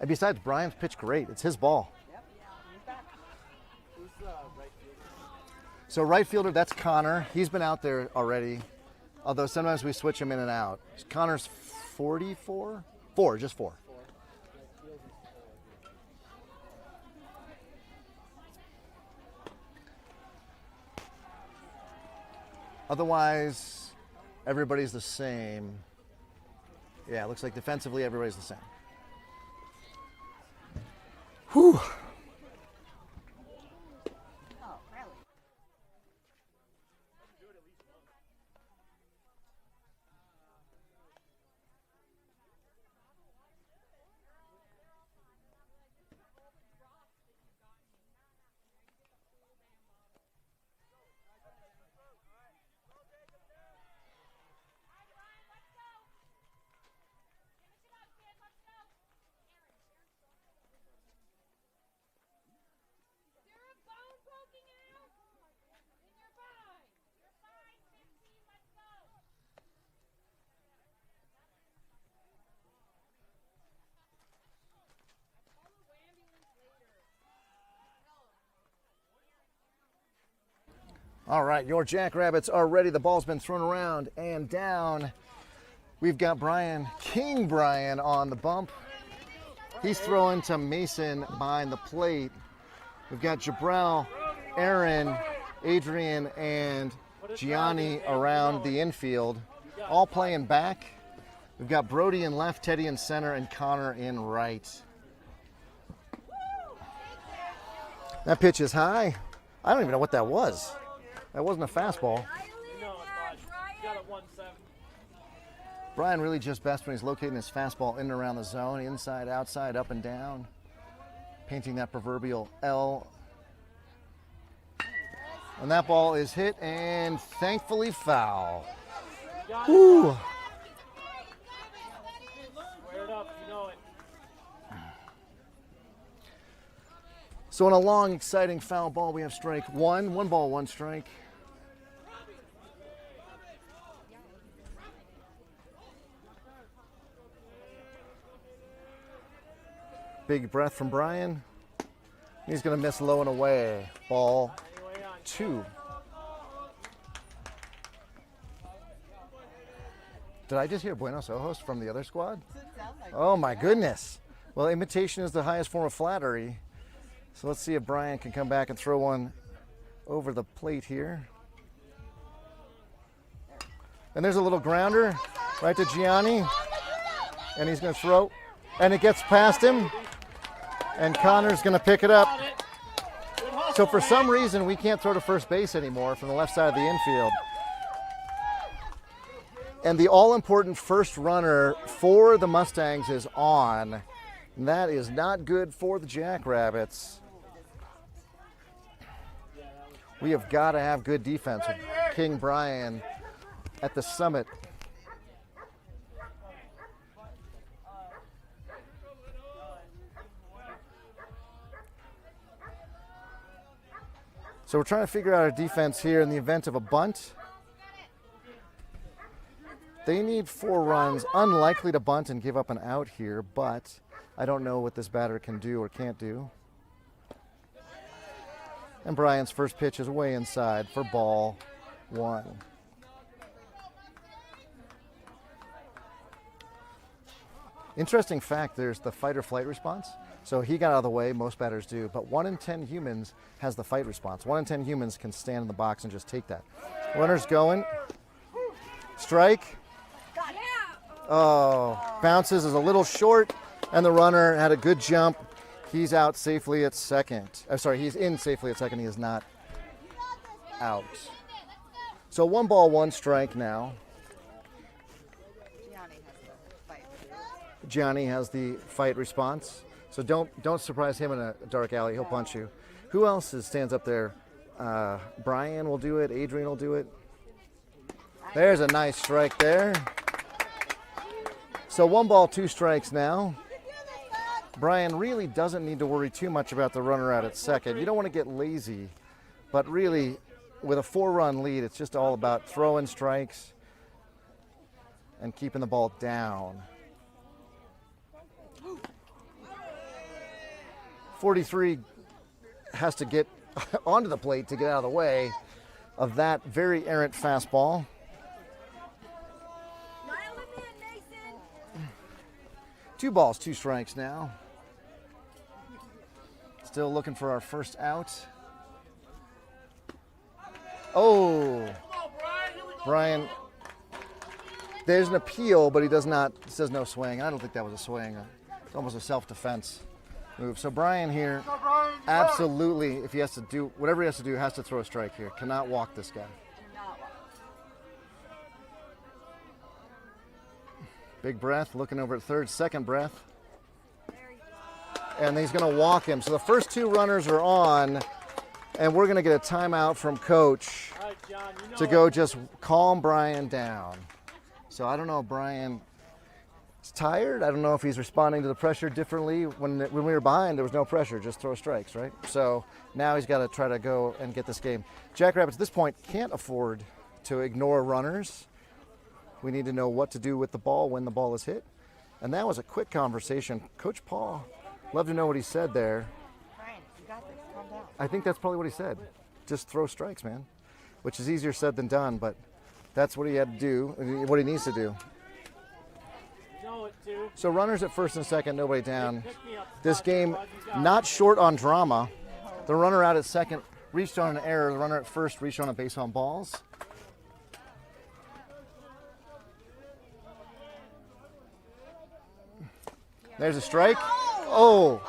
C: and besides, Brian's pitched great. It's his ball.
D: Yep. He's back.
C: So right fielder, that's Connor. He's been out there already, although sometimes we switch him in and out. Connor's 44? 4, just 4. Otherwise, everybody's the same. Yeah, it looks like defensively everybody's the same. Whew.
D: Oh, really?
C: All right, your Jackrabbits are ready. The ball's been thrown around and down. We've got Brian, King Brian, on the bump. He's throwing to Mason behind the plate. We've got Jabrell, Aaron, Adrian, and Gianni around the infield, all playing back. We've got Brody in left, Teddy in center, and Connor in right. That pitch is high. I don't even know what that was. That wasn't a fastball.
A: You know it, bud. You got it 1-7.
C: Brian really just best when he's locating his fastball in and around the zone, inside, outside, up and down, painting that proverbial L. And that ball is hit and thankfully foul. Woo.
A: Square it up, you know it.
C: So on a long, exciting foul ball, we have strike 1. 1 ball, 1 strike. Big breath from Brian. He's going to miss low and away. Ball 2. Did I just hear Buenos Ojos from the other squad? Oh my goodness. Well, imitation is the highest form of flattery. So let's see if Brian can come back and throw one over the plate here. And there's a little grounder right to Gianni. And he's going to throw. And it gets past him. And Connor's going to pick it up. So for some reason, we can't throw to first base anymore from the left side of the infield. And the all-important first runner for the Mustangs is on. And that is not good for the Jackrabbits. We have got to have good defense with King Brian at the summit. So we're trying to figure out our defense here in the event of a bunt. They need 4 runs, unlikely to bunt and give up an out here, but I don't know what this batter can do or can't do. And Brian's first pitch is way inside for ball 1. Interesting fact, there's the fight or flight response. So he got out of the way, most batters do, but 1 in 10 humans has the fight response. 1 in 10 humans can stand in the box and just take that. Runner's going. Strike. Oh, bounces is a little short, and the runner had a good jump. He's out safely at second. He's in safely at second. He is not out. So 1 ball, 1 strike now. Gianni has the fight response. So don't surprise him in a dark alley. He'll punch you. Who else stands up there? Brian will do it. Adrian will do it. There's a nice strike there. So 1 ball, 2 strikes now. Brian really doesn't need to worry too much about the runner out at second. You don't want to get lazy, but really with a 4-run lead, it's just all about throwing strikes and keeping the ball down. 43 has to get onto the plate to get out of the way of that very errant fastball. 2 balls, 2 strikes now. Still looking for our first out. Oh, Brian, there's an appeal, but he does not, says no swing. I don't think that was a swing. It's almost a self-defense move. So Brian here, absolutely, if he has to do, whatever he has to do, has to throw a strike here. Cannot walk this guy. Big breath, looking over at third, second breath. And he's going to walk him. So the first 2 runners are on, and we're going to get a timeout from Coach to go just calm Brian down. So I don't know if Brian is tired. I don't know if he's responding to the pressure differently. When we were behind, there was no pressure, just throw strikes, right? So now he's got to try to go and get this game. Jackrabbits at this point can't afford to ignore runners. We need to know what to do with the ball when the ball is hit. And that was a quick conversation. Coach Paul, love to know what he said there.
D: Brian, you got this. Calm down.
C: I think that's probably what he said. Just throw strikes, man. Which is easier said than done, but that's what he had to do, what he needs to do. So runners at first and second, nobody down. This game not short on drama. The runner out at second reached on an error. The runner at first reached on a base on balls. There's a strike. Oh.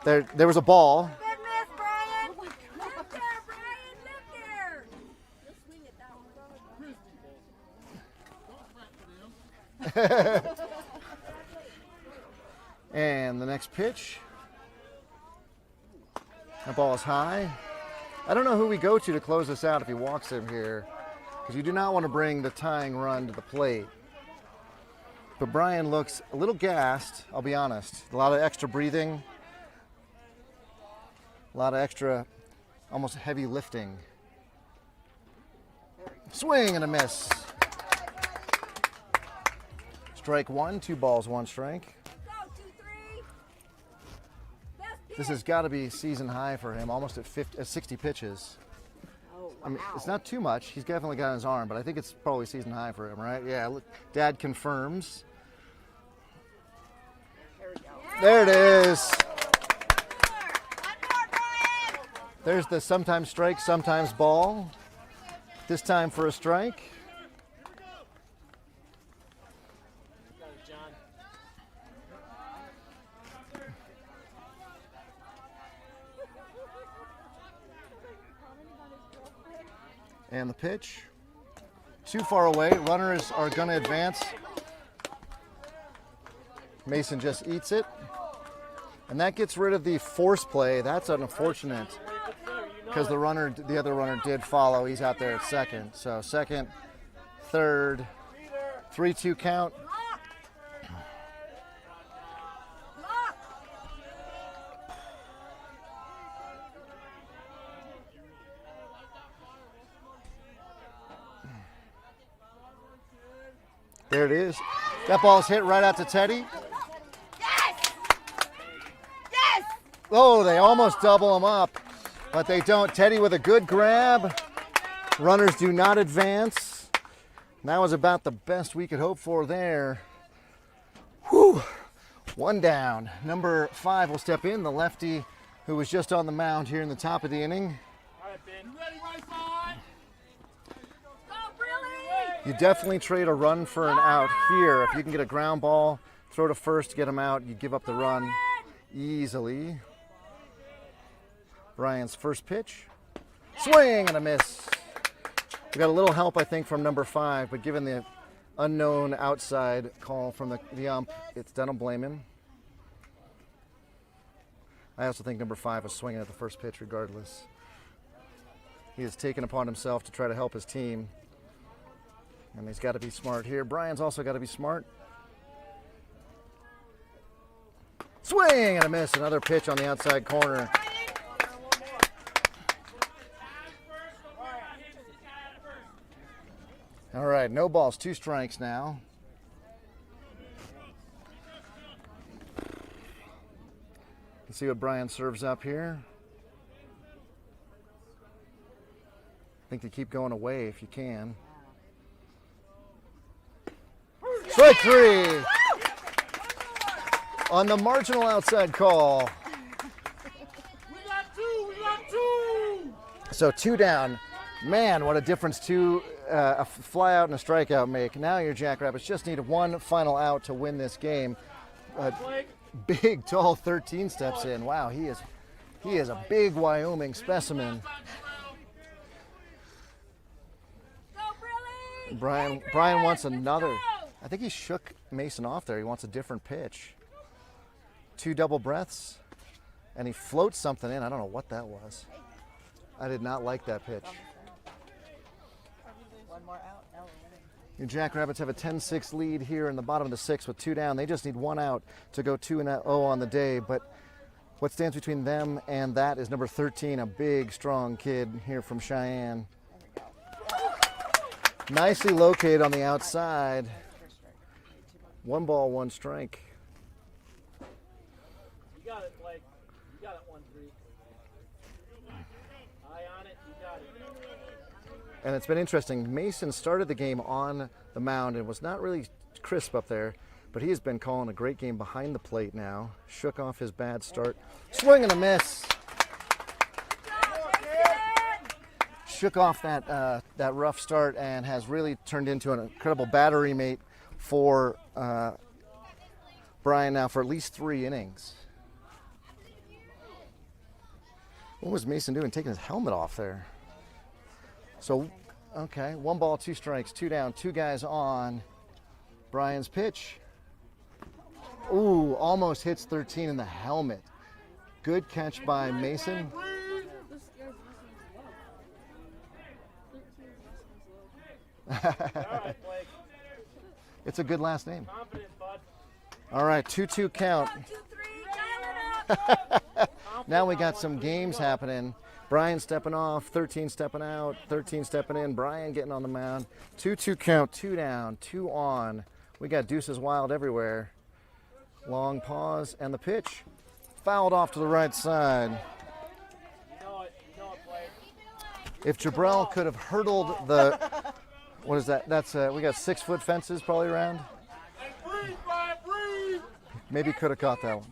C: There was a ball.
D: Good miss, Brian. Look there, Brian. Look there. Just swing it that way.
C: And the next pitch. That ball is high. I don't know who we go to close this out if he walks him here, because you do not want to bring the tying run to the plate. But Brian looks a little gassed, I'll be honest. A lot of extra breathing. A lot of extra, almost heavy lifting. Swing and a miss. Strike 1, 2 balls, 1 strike. This has got to be season high for him, almost at 60 pitches.
D: Oh, wow.
C: I mean, it's not too much. He's definitely got his arm, but I think it's probably season high for him, right? Yeah, look, Dad confirms.
D: Here we
C: There it is.
E: One more, Brian.
C: There's the sometimes strike, sometimes ball. This time for a strike.
A: Got it, John.
C: And the pitch. Too far away. Runners are going to advance. Mason just eats it. And that gets rid of the force play. That's unfortunate because the other runner did follow. He's out there at second. So second, third, 3-2 count. There it is. That ball's hit right out to Teddy.
E: Yes. Yes.
C: Oh, they almost double him up, but they don't. Teddy with a good grab. Runners do not advance. That was about the best we could hope for there. Whew. One down. Number 5 will step in, the lefty who was just on the mound here in the top of the inning.
A: All right, Ben. You ready, right side?
C: You definitely trade a run for an out here. If you can get a ground ball, throw to first, get him out, you give up the run easily. Brian's first pitch. Swing and a miss. We got a little help, I think, from number 5, but given the unknown outside call from the ump, don't blame him. I also think number 5 was swinging at the first pitch regardless. He has taken upon himself to try to help his team. And he's got to be smart here. Brian's also got to be smart. Swing and a miss. Another pitch on the outside corner. All right, no balls, 2 strikes now. Let's see what Brian serves up here. I think they keep going away if you can. Strike 3 on the marginal outside call.
A: We got 2.
C: So 2 down. Man, what a difference a fly out and a strikeout make. Now your Jackrabbits just need one final out to win this game. Big, tall 13 steps in. Wow, he is a big Wyoming specimen. Brian wants another. I think he shook Mason off there. He wants a different pitch. 2 double breaths, and he floats something in. I don't know what that was. I did not like that pitch.
D: One more out. Now we're winning.
C: Your Jackrabbits have a 10-6 lead here in the bottom of the 6th with 2 down. They just need 1 out to go 2-0 on the day. But what stands between them and that is number 13, a big, strong kid here from Cheyenne. Nicely located on the outside. 1 ball, 1 strike.
A: You got it, Blake. You got it, 1-3. Eye on it. You got it.
C: And it's been interesting. Mason started the game on the mound and was not really crisp up there, but he has been calling a great game behind the plate now. Shook off his bad start. Swing and a miss. Shook off that rough start and has really turned into an incredible battery mate for Brian now for at least 3 innings. What was Mason doing? Taking his helmet off there. So, okay, 1 ball, 2 strikes, 2 down, 2 guys on. Brian's pitch. Ooh, almost hits 13 in the helmet. Good catch by Mason.
A: All right, Blake.
C: It's a good last name.
A: Confidence, bud.
C: All right, 2-2 count.
E: 2-3, dial it up.
C: Now we got some games happening. Brian stepping off, 13 stepping out, 13 stepping in. Brian getting on the mound. 2-2 count, 2 down, 2 on. We got deuces wild everywhere. Long pause and the pitch. Fouled off to the right side.
A: You know it, Blake.
C: If Jabrell could have hurdled the, what is that? That's we got 6-foot fences probably around.
A: Breathe, Brian, breathe.
C: Maybe could have caught that one.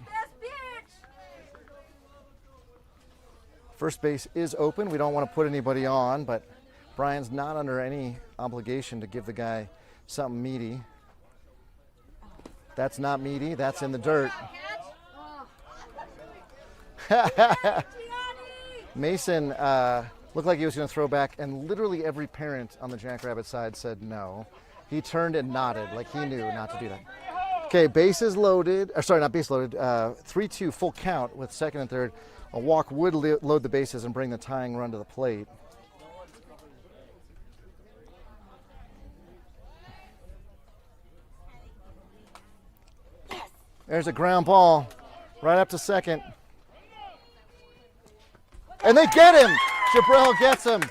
C: First base is open. We don't want to put anybody on, but Brian's not under any obligation to give the guy something meaty. That's not meaty. That's in the dirt. Mason looked like he was going to throw back, and literally every parent on the Jackrabbit side said no. He turned and nodded like he knew not to do that. Okay, bases loaded. Or sorry, not base loaded. 3-2 full count with second and third. A walk would load the bases and bring the tying run to the plate. There's a ground ball right up to second. And they get him. Jabrell gets him.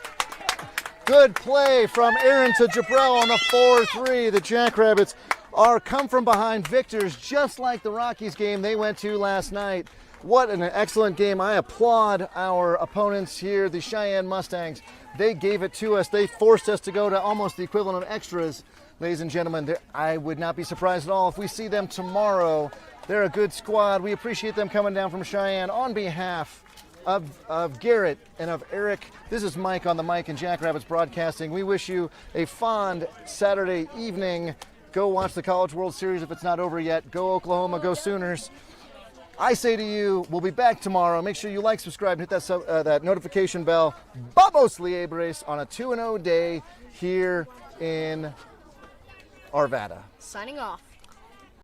C: Good play from Aaron to Jabrell on the 4-3. The Jackrabbits are come from behind victors, just like the Rockies game they went to last night. What an excellent game. I applaud our opponents here, the Cheyenne Mustangs. They gave it to us. They forced us to go to almost the equivalent of extras. Ladies and gentlemen, I would not be surprised at all if we see them tomorrow. They're a good squad. We appreciate them coming down from Cheyenne. On behalf of Garrett and of Eric, this is Mike on the mic and Jackrabbits Broadcasting. We wish you a fond Saturday evening. Go watch the College World Series if it's not over yet. Go Oklahoma, go Sooners. I say to you, we'll be back tomorrow. Make sure you like, subscribe, and hit that notification bell. Vamos Liebres on a 2-0 day here in Arvada.
D: Signing off.